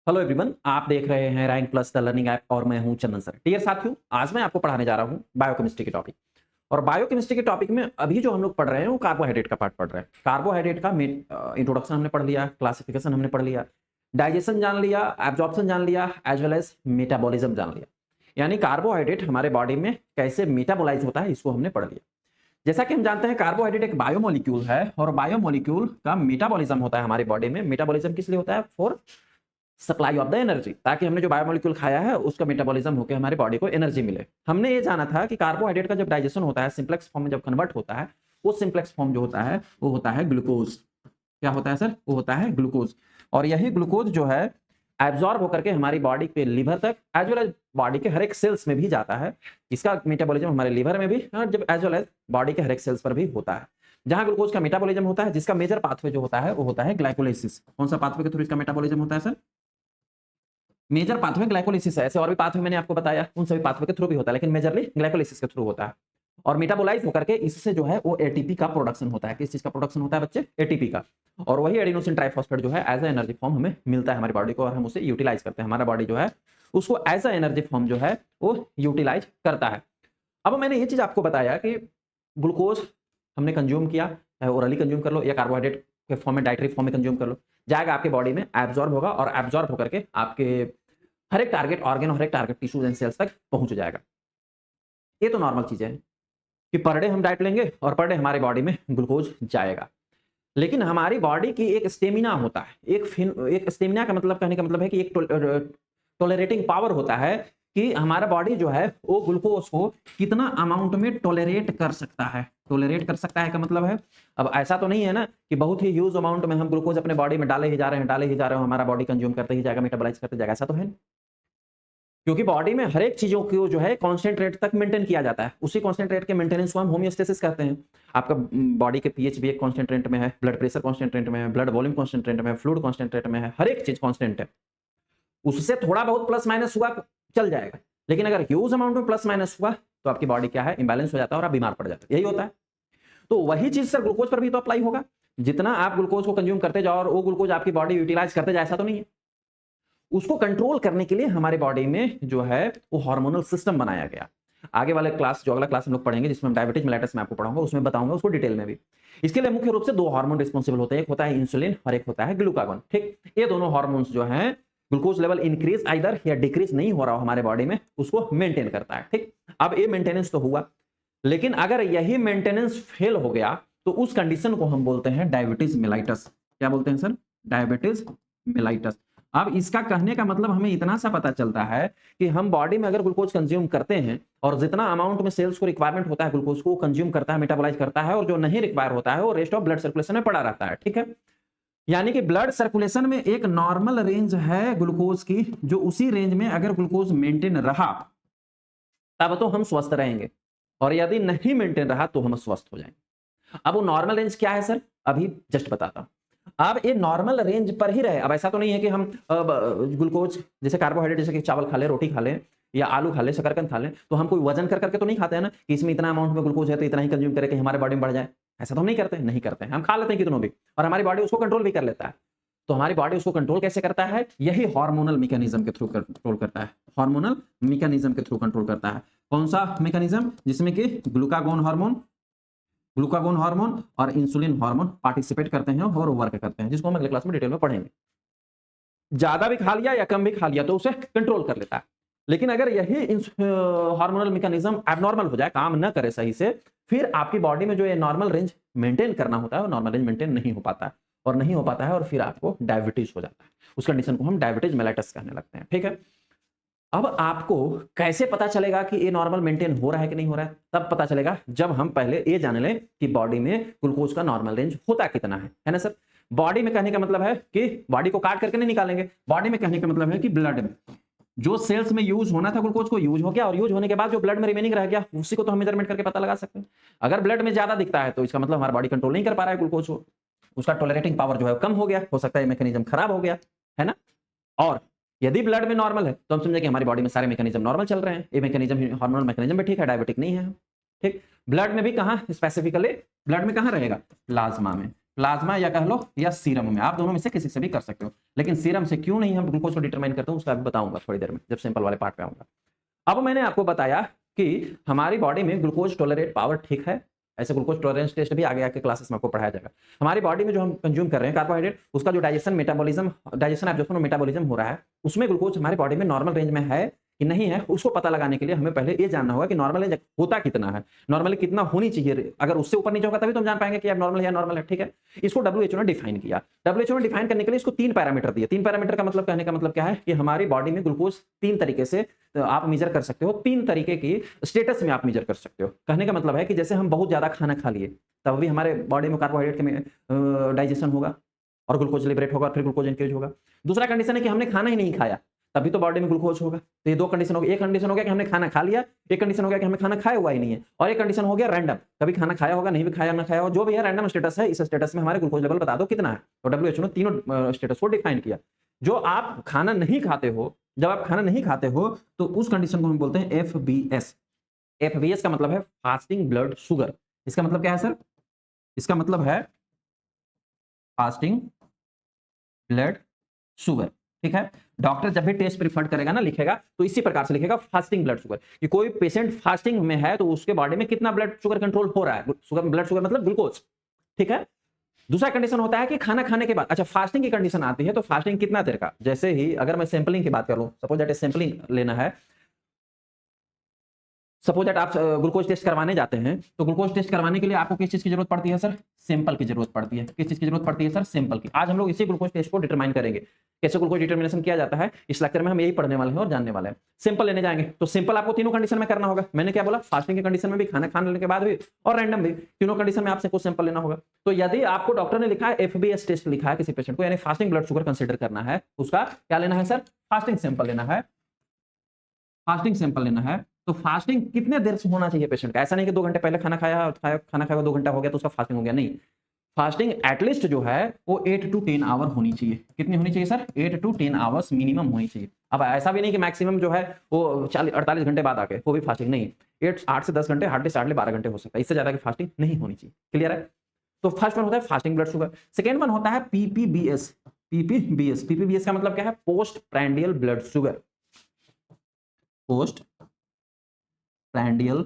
Hello everyone, आप देख रहे हैं rank plus the learning app और मैं हूं चंदन सर। डियर साथियों, आज मैं आपको पढ़ाने जा रहा हूं बायोकेमिस्ट्री के टॉपिक। और बायोकेमिस्ट्री के टॉपिक में अभी जो हम लोग पढ़ रहे हैं वो कार्बोहाइड्रेट का पार्ट पढ़ रहे हैं। कार्बोहाइड्रेट का इंट्रोडक्शन हमने पढ़ लिया, क्लासिफिकेशन हमने पढ़ लिया, डाइजेशन जान लिया, एब्जॉर्प्शन जान लिया, एज वेल एज मेटाबॉलिज्म जान लिया। यानी कार्बोहाइड्रेट हमारे बॉडी में कैसे मेटाबोलाइज होता है इसको हमने पढ़ लिया। जैसा कि हम जानते हैं कार्बोहाइड्रेट एक बायोमोलिक्यूल है और बायोमोलिक्यूल का मेटाबॉलिज्म होता है हमारी बॉडी में। मेटाबॉलिज्म किस लिए होता है? For supply of the energy, ताकि हमने जो बायोमोलिक्यूल खाया है उसका मेटाबॉलिज्म होकर हमारी बॉडी को एनर्जी मिले। हमने ये जाना था कि कार्बोहाइड्रेट का जब डाइजेशन होता है, सिंप्लेक्स फॉर्म में जब कन्वर्ट होता है, वो सिंप्लेक्स फॉर्म जो होता है वो होता है ग्लूकोज। क्या होता है सर? वो होता है ग्लूकोज। और यही ग्लूकोज जो है एब्जॉर्ब होकर के हमारी बॉडी के लिवर तक एज वेल एज बॉडी के हर एक सेल्स में भी जाता है। इसका मेटाबॉलिज्म हमारे लिवर में भी और जब एज वेल एज बॉडी के हर एक सेल्स पर भी होता है। जहां ग्लूकोज का मेटाबॉलिज्म होता है, जिसका मेजर पाथवे जो होता है वो होता है ग्लाइकोलाइसिस। कौन सा पाथवे के थ्रू इसका मेटाबॉलिज्म होता है सर? मेजर पाथवे ग्लाइकोलाइसिस है। ऐसे और भी पाथवे मैंने आपको बताया, उन सभी पाथवे के थ्रू भी होता है, लेकिन मेजरली ग्लाइकोलाइसिस के थ्रू होता है। और मेटाबोलाइज होकर के इससे जो है वो एटीपी का प्रोडक्शन होता है। किस चीज का प्रोडक्शन होता है बच्चे? एटीपी का। और वही एडिनोसिन ट्राइफॉस्फेट जो है एज ए एनर्जी फॉर्म हमें मिलता है हमारी बॉडी को, और हम उसे यूटिलाइज करते हैं। हमारा बॉडी जो है उसको एज ए एनर्जी फॉर्म जो है वो यूटिलाइज करता है। अब मैंने ये चीज आपको बताया कि ग्लूकोज हमने कंज्यूम किया, चाहे ओरली कंज्यूम कर लो या कार्बोहाइड्रेट के फॉर्म में डाइटरी फॉर्म में कंज्यूम कर लो, जाएगा आपके बॉडी में, एब्जॉर्ब होगा और एब्जॉर्ब होकर के आपके हर एक टारगेट ऑर्गन और हर एक टारगेट टिश्यूज एंड सेल्स तक पहुंच जाएगा। ये तो नॉर्मल चीजें हैं कि पर डे हम डाइट लेंगे और पर डे हमारी बॉडी में ग्लूकोज जाएगा। लेकिन हमारी बॉडी की एक स्टेमिना होता है, एक स्टेमिना का मतलब, कहने का मतलब है कि एक टॉलरेटिंग पावर होता है कि हमारा बॉडी जो है वो ग्लूकोज को कितना अमाउंट में टॉलरेट कर सकता है। टॉलरेट कर सकता है का मतलब है, अब ऐसा तो नहीं है ना कि बहुत ही ह्यूज अमाउंट में हम ग्लूकोज अपने बॉडी में डाले ही जा रहे हैं, हमारा बॉडी कंज्यूम करते ही जाएगा, मेटाबोलाइज करते जाएगा, ऐसा तो है। क्योंकि बॉडी में हर एक चीजों को जो है कांस्टेंट रेट तक मेंटेन किया जाता है। उसी कांस्टेंट रेट के मेंटेनेंस को हम होमियोस्टेसिस कहते हैं। आपका बॉडी के पीएच भी एक कांस्टेंट रेट में है, ब्लड प्रेशर कांस्टेंट रेट में है, ब्लड वॉल्यूम कांस्टेंट रेट में है, फ्लूइड कांस्टेंट रेट में है, हर एक चीज कांस्टेंट है। उससे थोड़ा बहुत प्लस माइनस हुआ चल जाएगा, लेकिन अगर ह्यूज अमाउंट में प्लस माइनस हुआ तो आपकी बॉडी क्या है, इंबैलेंस हो जाता है और आप बीमार पड़ जाते हैं। यही होता है। तो वही चीज सर ग्लूकोज पर भी तो अप्लाई होगा। जितना आप ग्लूकोज को कंज्यूम करते जाओ और वो ग्लूकोज आपकी बॉडी यूटिलाइज करते जाए, ऐसा तो नहीं है। उसको कंट्रोल करने के लिए हमारे बॉडी में जो है वो हार्मोनल सिस्टम बनाया गया। आगे वाले क्लास, जो अगला क्लास हम लोग पढ़ेंगे जिसमें डायबिटीज मेलाइटस में आपको पढ़ाऊंगा, उसमें बताऊंगा उसको डिटेल में भी। इसके लिए मुख्य रूप से दो हार्मोन रिस्पॉन्सिबल होते हैं, एक होता है इंसुलिन और एक होता है ग्लूकागॉन। ठीक, ये दोनों हार्मोन्स जो हैं ग्लूकोज लेवल इंक्रीज आइदर या डिक्रीज नहीं हो रहा हो हमारे बॉडी में, उसको मेंटेन करता है। ठीक, अब ये मेंटेनेंस तो हुआ, लेकिन अगर यही मेंटेनेंस फेल हो गया तो उस कंडीशन को हम बोलते हैं डायबिटीज मेलाइटस। क्या बोलते हैं सर? Diabetes mellitus. अब इसका कहने का मतलब हमें इतना सा पता चलता है कि हम बॉडी में अगर ग्लूकोज कंज्यूम करते हैं और जितना अमाउंट में सेल्स को रिक्वायरमेंट होता है ग्लूकोज को कंज्यूम करता है, मेटाबोलाइज करता है, और जो नहीं रिक्वायर होता है वो रेस्ट ऑफ ब्लड सर्कुलेशन में पड़ा रहता है। ठीक है, यानी कि ब्लड सर्कुलेशन में एक नॉर्मल रेंज है ग्लूकोज की, जो उसी रेंज में अगर ग्लूकोज मेंटेन रहा तब तो हम स्वस्थ रहेंगे, और यदि नहीं मेंटेन रहा तो हम अस्वस्थ हो जाएंगे। अब वो नॉर्मल रेंज क्या है सर? अभी जस्ट बताता हूं। अब ये नॉर्मल रेंज पर ही रहे। अब ऐसा तो नहीं है कि हम ग्लूकोज जैसे कार्बोहाइड्रेट, जैसे कि चावल खा ले, रोटी खा ले या आलू खा ले, शकरकंद खा ले, तो हम कोई वजन कर करके तो नहीं खाते हैं ना कि इसमें इतना अमाउंट में ग्लूकोज है तो इतना ही कंज्यूम करे कि हमारे बॉडी में बढ़ जाए। ऐसा तो हम नहीं करते, नहीं करते हैं। हम खा लेते हैं कितनों भी, और हमारी बॉडी उसको कंट्रोल भी कर लेता है। तो हमारी बॉडी उसको कंट्रोल कैसे करता है? यही हार्मोनल मैकेनिज्म के थ्रू कंट्रोल करता है। हार्मोनल मैकेनिज्म के थ्रू कंट्रोल करता है। कौन सा मैकेनिज्म? जिसमें कि ग्लूकागोन हार्मोन और इंसुलिन हार्मोन पार्टिसिपेट करते हैं और वर्क करते हैं, जिसको हम अगले क्लास में डिटेल में पढ़ेंगे। ज्यादा भी खा लिया या कम भी खा लिया तो उसे कंट्रोल कर लेता है। लेकिन अगर यही हार्मोनल मैकेनिज्म एबनॉर्मल हो जाए, काम न करे सही से, फिर आपकी बॉडी में जो ये नॉर्मल रेंज मेंटेन करना होता है वो नॉर्मल रेंज मेंटेन नहीं हो पाता है, और फिर आपको डायबिटीज हो जाता है। उस कंडीशन को हम डायबिटीज मेलाइटस कहने लगते हैं। ठीक है, अब आपको कैसे पता चलेगा कि ये नॉर्मल मेंटेन हो रहा है कि नहीं हो रहा है? तब पता चलेगा जब हम पहले ये जान लें कि बॉडी में ग्लूकोज का नॉर्मल रेंज होता कितना है ना सर? बॉडी में कहने का मतलब है कि बॉडी को काट करके नहीं निकालेंगे। बॉडी में कहने का मतलब है कि ब्लड में जो सेल्स में यूज होना था ग्लूकोज को यूज हो गया, और यूज होने के बाद जो ब्लड में रिमेनिंग रह गया उसी को तो हम मेजरमेंट करके पता लगा सकते हैं। अगर ब्लड में ज्यादा दिखता है तो इसका मतलब हमारा बॉडी कंट्रोल नहीं कर पा रहा है ग्लूकोज को, उसका टॉलरेटिंग पावर जो है कम हो गया, हो सकता है मैकेनिज्म खराब हो गया, है ना? और यदि ब्लड में नॉर्मल है तो हम समझे कि हमारी बॉडी में सारे मैकेनिज्म नॉर्मल चल रहे हैं। ये मैकेनिज्म हार्मोनल मैकेनिज्म भी ठीक है, डायबिटिक नहीं है। ठीक, ब्लड में भी कहां स्पेसिफिकली, ब्लड में कहां रहेगा? प्लाज्मा में। प्लाज्मा या कह लो या सीरम में, आप दोनों में से किसी से भी कर सकते हो, लेकिन सीरम से क्यों नहीं हम ग्लूकोज को डिटरमाइन करते हैं उसका अभी बताऊंगा थोड़ी देर में, जब सिंपल वाले पार्ट पे आऊंगा। अब मैंने आपको बताया कि हमारी बॉडी में ग्लूकोज टॉलरेट पावर ठीक है, ऐसे ग्लूकोज टॉलरेंस टेस्ट भी आगे आके क्लासेस में आपको पढ़ाया जाएगा। हमारी बॉडी में जो हम कंज्यूम कर रहे हैं कार्बोहाइड्रेट, उसका जो डाइजेशन एब्जॉर्प्शन और मेटाबॉलिज्म हो रहा है, उसमें ग्लूकोज हमारी बॉडी में नॉर्मल रेंज में है कि नहीं है, उसको पता लगाने के लिए हमें पहले ये जानना होगा कि नॉर्मल रेंज होता कितना है, नॉर्मली कितना होनी चाहिए। अगर उससे ऊपर नीचे होगा तभी तो हम जान पाएंगे कि अब नॉर्मल है या नॉर्मल है, ठीक है। इसको डब्ल्यूएचओ ने डिफाइन किया। डब्ल्यूएचओ ने डिफाइन करने के लिए इसको 3 पैरामीटर दिए। 3 पैरामीटर का मतलब, कहने का मतलब क्या है कि हमारी बॉडी में ग्लूकोज 3 तरीके से आप मेजर कर सकते हो, 3 तरीके की स्टेटस में आप मेजर कर सकते हो। कहने का मतलब है कि जैसे हम बहुत ज्यादा खाना खा लिए तब भी हमारे बॉडी में कार्बोहाइड्रेट के डाइजेशन होगा और ग्लूकोज लिबरेट होगा, फिर ग्लूकोज इंक्रीज होगा। दूसरा कंडीशन है कि हमने खाना ही नहीं खाया तभी तो बॉडी में ग्लूकोज होगा। तो ये 2 कंडीशन हो गई। एक कंडीशन हो गया कि हमने खाना खा लिया, एक कंडीशन हो गया कि हमने खाना खाया हुआ ही नहीं है, और एक कंडीशन हो गया रैंडम, कभी खाना खाया होगा, नहीं भी खाया ना खाया हो, जो भी है रैंडम स्टेटस है, इस स्टेटस में हमारे ग्लूकोज लेवल बता दो कितना है। तो डब्ल्यूएचओ ने तीनों स्टेटस को डिफाइन किया। जो आप खाना नहीं खाते हो, जब आप खाना नहीं खाते हो तो उस कंडीशन को हम बोलते हैं एफबीएस। एफबीएस का मतलब है फास्टिंग ब्लड शुगर। इसका मतलब क्या है सर? इसका मतलब है फास्टिंग ब्लड शुगर, ठीक है। डॉक्टर जब भी टेस्ट प्रिफर करेगा ना, लिखेगा तो इसी प्रकार से लिखेगा फास्टिंग ब्लड शुगर, कि कोई पेशेंट फास्टिंग में है तो उसके बॉडी में कितना ब्लड शुगर कंट्रोल हो रहा है। ब्लड शुगर मतलब ग्लूकोज, ठीक है। दूसरा कंडीशन होता है कि खाना खाने के बाद, अच्छा फास्टिंग की कंडीशन आती है तो फास्टिंग कितना देर का, जैसे ही अगर मैं सैंपलिंग की बात करूं, सपोज दैट सैंपलिंग लेना है, सपोज दैट आप ग्लूकोज टेस्ट करवाने जाते हैं, तो ग्लूकोज टेस्ट करवाने के लिए आपको किस चीज की जरूरत पड़ती है सर? सैंपल की जरूरत पड़ती है। किस चीज की जरूरत पड़ती है सर? सैंपल की। आज हम लोग इसी ग्लूकोज टेस्ट को डिटरमाइन करेंगे, कैसे ग्लूकोज डिटरमिनेशन किया जाता है, इस लेक्चर में हम यही पढ़ने वाले हैं और जानने वाले हैं। सैंपल लेने जाएंगे तो सैंपल आपको तीनों कंडीशन में करना होगा। मैंने क्या बोला? फास्टिंग की कंडीशन में भी, खाना खाने के बाद भी, और रैंडम भी, तीनों कंडीशन में आपसे कुछ सैंपल लेना होगा। तो यदि आपको डॉक्टर ने लिखा है एफबीएस टेस्ट लिखा है किसी पेशेंट को, यानी फास्टिंग ब्लड शुगर कंसिडर करना है, उसका क्या लेना है सर? फास्टिंग सैंपल लेना है। फास्टिंग सैंपल लेना है तो फास्टिंग कितने देर से होना चाहिए पेशेंट का? ऐसा नहीं कि 2 घंटे पहले खाना खाया, खाना खाया 2 घंटा हो गया तो उसका फास्टिंग हो गया, नहीं। फास्टिंग एटलीस्ट जो है वो 8 to 10 आवर होनी चाहिए। कितनी होनी चाहिए सर? 8 to 10 आवर्स मिनिमम होनी चाहिए। अब ऐसा भी नहीं कि मैक्सिमम जो है वो 48 घंटे बाद आके वो भी फास्टिंग, नहीं। 8 से 10 घंटे, हार्डली 12 घंटे हो सकता है, इससे ज्यादा की फास्टिंग नहीं होनी चाहिए। क्लियर है? तो फर्स्ट वन होता है fasting blood sugar. Second one होता है पीपीबीएस। पीपीबीएस का मतलब क्या है? Post prandial blood sugar. Post prandial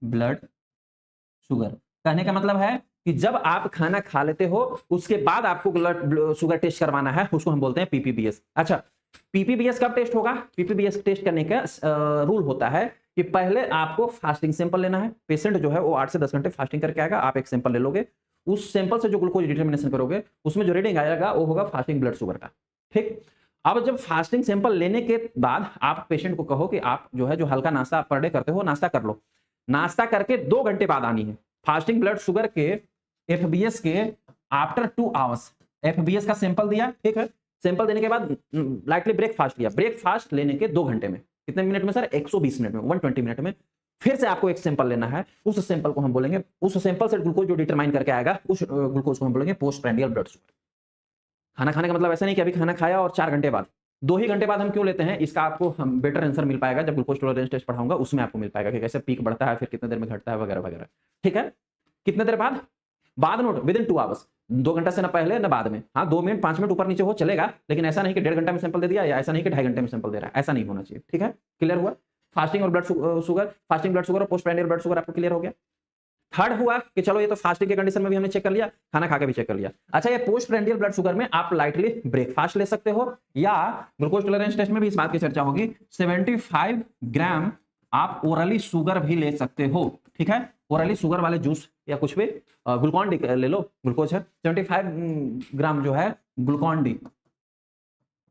blood sugar कहने का मतलब है कि जब आप खाना खा लेते हो उसके बाद आपको ब्लड शुगर टेस्ट करवाना है, उसको हम बोलते हैं पीपीबीएस। अच्छा, पीपीबीएस कब टेस्ट होगा? पीपीबीएस टेस्ट करने का रूल होता है कि पहले आपको फास्टिंग सैंपल लेना है। पेशेंट जो है वो 8 से 10 घंटे फास्टिंग करके आएगा, आप एक सैंपल ले लोगे, उस सैंपल से जो ग्लूकोज डिटरमिनेशन करोगे उसमें जो रीडिंग आएगा वो होगा फास्टिंग ब्लड शुगर का, ठीक। अब जब फास्टिंग सैंपल लेने के बाद आप पेशेंट को कहो कि आप जो है जो हल्का नाश्ता पर डे करते हो नाश्ता कर लो, नाश्ता करके 2 घंटे बाद आनी है। फास्टिंग ब्लड शुगर के एफबीएस के आफ्टर 2 आवर्स एफबीएस का सैंपल दिया, ठीक है। सैंपल देने के बाद लाइटली ब्रेकफास्ट लिया, ब्रेकफास्ट लेने के 2 घंटे में, कितने मिनट में सर? 120 मिनट में, 120 मिनट में फिर से आपको एक सैंपल लेना है। उस सैंपल को हम बोलेंगे, उस सैंपल से ग्लूकोज जो डिटरमाइन करके आएगा उस ग्लूकोज को हम बोलेंगे पोस्ट प्रैंडियल ब्लड शुगर। खाना खाने का मतलब ऐसा नहीं कि अभी खाना खाया और 4 घंटे बाद, 2 ही घंटे बाद हम क्यों लेते हैं, इसका आपको हम बेटर आंसर मिल पाएगा जब ग्लूकोज टॉलरेंस टेस्ट पढ़ाऊंगा, उसमें आपको मिल पाएगा कि कैसे पीक बढ़ता है, फिर कितने देर में घटता है, वगैरह वगैरह, ठीक है। कितने देर बाद? बाद नोट, विद इन 2 आवर्स, 2 घंटे से ना पहले ना बाद में। हाँ 2 मिनट 5 मिनट ऊपर नीचे हो चलेगा, लेकिन ऐसा नहीं कि 1.5 घंटे में सैंपल दे दिया, या ऐसा नहीं कि 2.5 घंटे में सैंपल दे रहा है, ऐसा नहीं होना चाहिए, ठीक है। क्लियर हुआ? फास्टिंग और blood sugar, fasting blood sugar और पोस्ट प्रैंडियल ब्लड शुगर आपको क्लियर हो गया। थर्ड हुआ कि चलो ये तो फास्टिंग के कंडीशन में भी हमने चेक कर लिया, खाना खा के भी चेक कर लिया। अच्छा, ये पोस्ट प्रैंडियल ब्लड शुगर में आप लाइटली ब्रेकफास्ट ले सकते हो, या ग्लूकोज टॉलरेंस टेस्ट में भी इस बात की चर्चा होगी 75 ग्राम आप ओरली शुगर भी ले सकते हो, ठीक है। ओरली शुगर वाले जूस या कुछ भी, ग्लूकॉन डी ले लो, ग्लूकोज है 75 ग्राम जो है ग्लूकॉन डी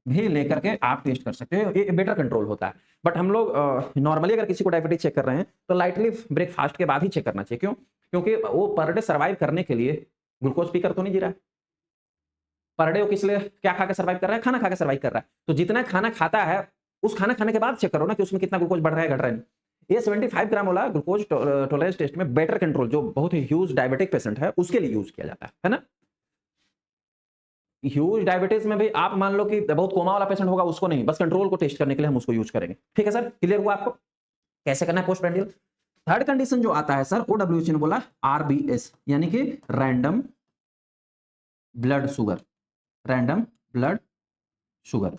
भी लेकर के आप टेस्ट कर सकते हो, ये बेटर कंट्रोल होता है। बट हम लोग नॉर्मली अगर किसी को डायबिटीज चेक कर रहे हैं तो लाइटली ब्रेकफास्ट के बाद ही चेक करना चाहिए। क्यों? क्योंकि वो पर डे सर्वाइव करने के लिए ग्लूकोज पी कर तो नहीं जी रहा है, पर डे वो किस लिए क्या खा के सर्वाइव कर रहा है? खाना खा के सर्वाइव कर रहा है। तो जितना खाना खाता है उस खाना खाने के बाद चेक करो ना कि उसमें कितना ग्लूकोज बढ़ रहा है, घट रहा है। ये 75 ग्राम वाला ग्लूकोज टॉलरेंस टेस्ट में बेटर कंट्रोल, जो बहुत ही ह्यूज डायबिटिक पेशेंट है उसके लिए यूज किया जाता है ना। ह्यूज डायबिटीज में भी आप मान लो कि बहुत कोमा वाला पेशेंट होगा, उसको नहीं, बस कंट्रोल को टेस्ट करने के लिए हम उसको यूज करेंगे, ठीक है सर। क्लियर हुआ आपको कैसे करना है पोस्ट प्रैंडियल? थर्ड कंडीशन जो आता है सर, OWH ने बोला RBS, यानी कि random blood sugar, random blood sugar.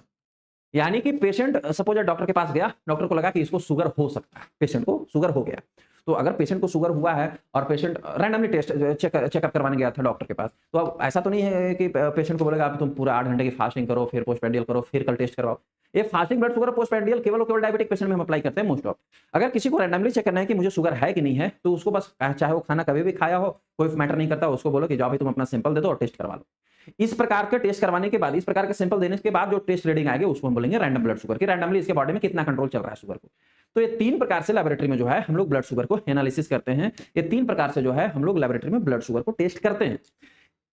यानी कि पेशेंट सपोज डॉक्टर के पास गया, डॉक्टर को लगा कि इसको शुगर हो सकता है, पेशेंट को शुगर हो गया। तो अगर पेशेंट को शुगर हुआ है और पेशेंट रैंडमली टेस्ट चेकअप करवाने गया था डॉक्टर के पास, तो अब ऐसा तो नहीं है कि पेशेंट को बोलेगा आप तुम पूरा 8 घंटे की फास्टिंग करो, फिर पोस्टप्रांडियल करो, फिर कल टेस्ट करवाओ। ये फास्टिंग ब्लड शुगर पोस्टप्रांडियल केवल डायबिटिक पेशेंट में हम अप्लाई करते हैं मोस्ट ऑफ। अगर किसी को रैंडमली चेक करना है कि मुझे शुगर है कि नहीं है, तो उसको बस चाहे वो खाना कभी भी खाया हो, कोई मैटर नहीं करता, उसको बोलो कि जाओ भाई तुम अपना सैंपल दे दो और टेस्ट करवा लो। इस प्रकार के टेस्ट करवाने के बाद, इस प्रकार के सैंपल देने के बाद जो टेस्ट रीडिंग आएगी उसको हम बोलेंगे रैंडम ब्लड शुगर, कि रैंडमली इसके बॉडी में कितना कंट्रोल चल रहा है शुगर को। तो ये 3 प्रकार से लेबोरेटरी में जो है हम लोग ब्लड शुगर को एनालिसिस करते हैं। ये 3 प्रकार से जो है हम लोग लेबोरेटरी में ब्लड शुगर को टेस्ट करते हैं।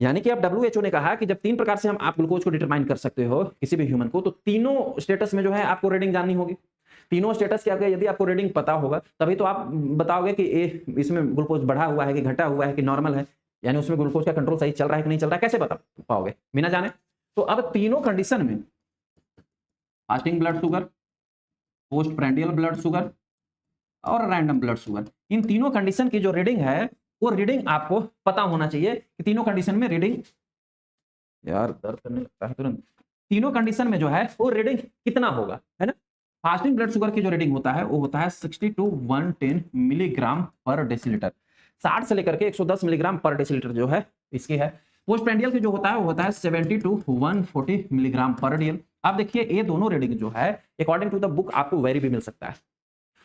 यानी कि अब WHO ने कहा कि जब 3 प्रकार से हम आप ग्लूकोज को डिटरमाइन कर सकते हो किसी भी ह्यूमन को, तो तीनों स्टेटस में जो है आपको रीडिंग जाननी होगी। तीनों स्टेटस क्या, यदि आपको रीडिंग पता होगा तभी तो आप बताओगे कि इसमें ग्लूकोज बढ़ा हुआ है कि घटा हुआ है कि नॉर्मल है, यानी उसमें ग्लूकोज का कंट्रोल सही चल रहा है कि नहीं चल रहा है, कैसे बता पाओगे बिना जाने। तो अब तीनों कंडीशन में, fasting blood sugar, post prandial blood sugar और रैंडम ब्लड शुगर, इन तीनों कंडीशन की जो रीडिंग है वो रीडिंग आपको पता होना चाहिए कि तीनों कंडीशन में रीडिंग, यार दर्द करने लगता है तुरंत, तीनों कंडीशन में जो है वो रीडिंग कितना होगा, है ना। फास्टिंग ब्लड शुगर की जो रीडिंग होता है वो होता है 60 to 110 मिलीग्राम पर डेसीलीटर, 60 से लेकर के 110 मिलीग्राम पर डेसीलीटर जो है इसकी है। पोस्ट प्रैंडियल की जो होता है वो होता है 70 to 140 मिलीग्राम पर डेल। अब देखिए ये दोनों रीडिंग जो है अकॉर्डिंग टू द बुक आपको वेरी भी मिल सकता है,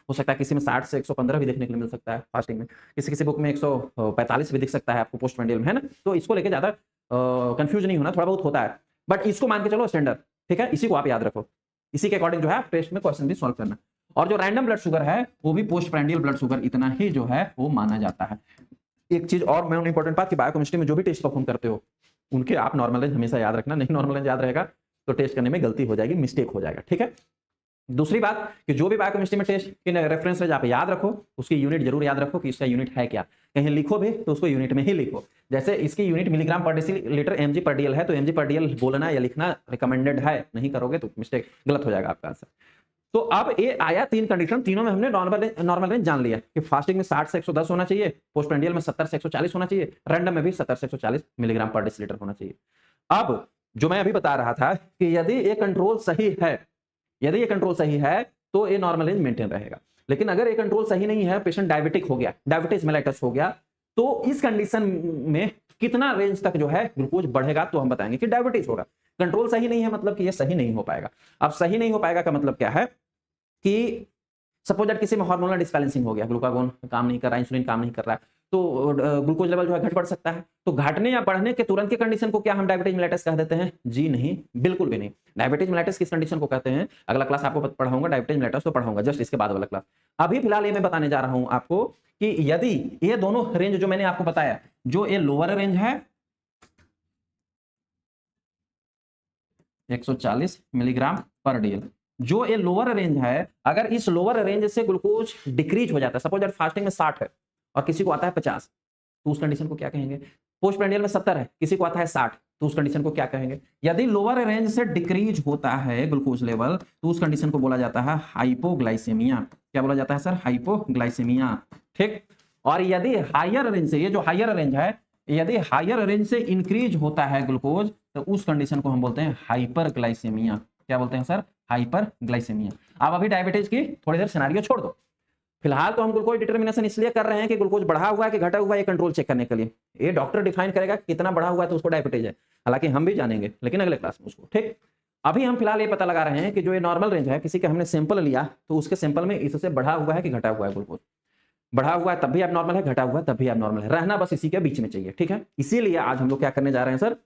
हो सकता है किसी में 60 से 115 भी देखने के लिए मिल सकता है फास्टिंग में, किसी किसी बुक में 145 भी दिख सकता है आपको पोस्ट प्रैंडियल में, है ना। तो इसको लेके ज्यादा कंफ्यूज नहीं होना, थोड़ा बहुत होता है बट इसको मान के चलो स्टैंडर्ड, ठीक है, इसी को आप याद रखो, इसी के अकॉर्डिंग जो है टेस्ट में क्वेश्चन भी सॉल्व करना। और जो रैंडम ब्लड शुगर है वो भी पोस्ट प्रैंडियल ब्लड शुगर इतना ही जो है वो माना जाता है। एक चीज और मैं इंपॉर्टेंट बात कि बायोकेमिस्ट्री में जो भी टेस्ट परफॉर्म करते हो उनके आप नॉर्मल रेंज हमेशा याद रखना, नहीं नॉर्मल रेंज याद रहेगा तो टेस्ट करने में गलती हो जाएगी, मिस्टेक हो जाएगा, ठीक है। दूसरी बात कि जो भी बायोकेमिस्ट्री में टेस्ट के रेफरेंस रेंज आप याद रखो, उसकी यूनिट जरूर याद रखो कि इसका यूनिट है क्या, कहीं लिखो भी तो उसको यूनिट में ही लिखो। जैसे इसकी यूनिट मिलीग्राम पर डेसीलीटर mg पर dl है, तो mg पर dl बोलना या लिखना रिकमेंडेड है, नहीं करोगे तो मिस्टेक गलत हो जाएगा आपका आंसर। तो अब ये आया 3 कंडीशन, तीनों में हमने नॉर्मल रेंज जान लिया कि फास्टिंग में 60 से 110 होना चाहिए, पोस्ट प्रैंडियल में 70 से 140 होना चाहिए, रैंडम में भी 70 से 140 मिलीग्राम पर डेसीलीटर होना चाहिए। अब जो मैं अभी बता रहा था कि यदि ये कंट्रोल सही है, यदि ये कंट्रोल सही है तो ये नॉर्मल रेंज मेंटेन रहेगा, लेकिन अगर ये कंट्रोल सही नहीं है, पेशेंट डायबिटिक हो गया, डायबिटीज मेलाइटस हो गया, तो इस कंडीशन में कितना रेंज तक जो है ग्लूकोज बढ़ेगा तो हम बताएंगे कि डायबिटीज होगा। कंट्रोल सही नहीं है मतलब कि ये सही नहीं हो पाएगा। अब सही नहीं हो पाएगा का मतलब क्या है कि सपोज दैट किसी में हार्मोनल डिसबैलेंसिंग हो गया, ग्लूकागोन काम नहीं कर रहा है, इंसुलिन काम नहीं कर रहा है, तो ग्लूकोज लेवल जो है घट बढ़ सकता है। तो घटने या बढ़ने के तुरंत के कंडीशन को क्या हम डायबिटीज मेलाइटस कह देते हैं? जी नहीं, बिल्कुल भी नहीं। डायबिटीज मेलाइटस किस कंडीशन को कहते हैं? अगला क्लास आपको पढ़ाऊंगा, डायबिटीज मेलाइटस तो पढ़ाऊंगा जस्ट इसके बाद वाला क्लास। अभी फिलहाल ये मैं बताने जा रहा हूं आपको कि यदि ये दोनों रेंज जो मैंने आपको बताया, जो ये लोअर रेंज है 140 मिलीग्राम पर डेल, जो ये लोअर रेंज है, अगर इस लोअर रेंज से ग्लूकोज डिक्रीज हो जाता है, सपोज दैट फास्टिंग में 60 है और किसी को आता है 50, तो उस कंडीशन को क्या कहेंगे? पोस्ट प्रैंडियल में 70 है, किसी को आता है 60, तो उस कंडीशन को क्या कहेंगे? यदि लोअर रेंज से डिक्रीज होता है ग्लूकोज लेवल तो उस कंडीशन को बोला जाता है हाइपोग्लाइसेमिया। क्या बोला जाता है सर? हाइपोग्लाइसेमिया, ठीक। और यदि हायर रेंज से, ये जो हायर रेंज है, यदि हायर रेंज से इंक्रीज होता है ग्लूकोज तो उस कंडीशन को हम बोलते हैं हाइपरग्लाइसेमिया। क्या बोलते हैं सर? हाइपरग्लाइसेमिया। अब अभी डायबिटीज की थोड़ी देर सिनेरियो छोड़ दो, फिलहाल तो हम ग्लूकोज डिटर्मिनेशन इसलिए कर रहे हैं कि ग्लूकोज बढ़ा हुआ है कि घटा हुआ है, ये कंट्रोल चेक करने के लिए। ये डॉक्टर डिफाइन करेगा कितना बढ़ा हुआ है तो उसको डायबिटीज है, हालांकि हम भी जानेंगे लेकिन अगले क्लास में उसको, ठीक। अभी हम फिलहाल ये पता लगा रहे हैं कि जो ये नॉर्मल रेंज है, किसी का हमने सैंपल लिया तो उसके सैंपल में इससे बढ़ा हुआ है कि घटा हुआ है ग्लूकोज। बढ़ा हुआ है तब भी आप नॉर्मल है, घटा हुआ है तब भी आप नॉर्मल है, रहना बस इसी के बीच में चाहिए, ठीक है। इसीलिए आज हम लोग क्या करने जा रहे हैं sir?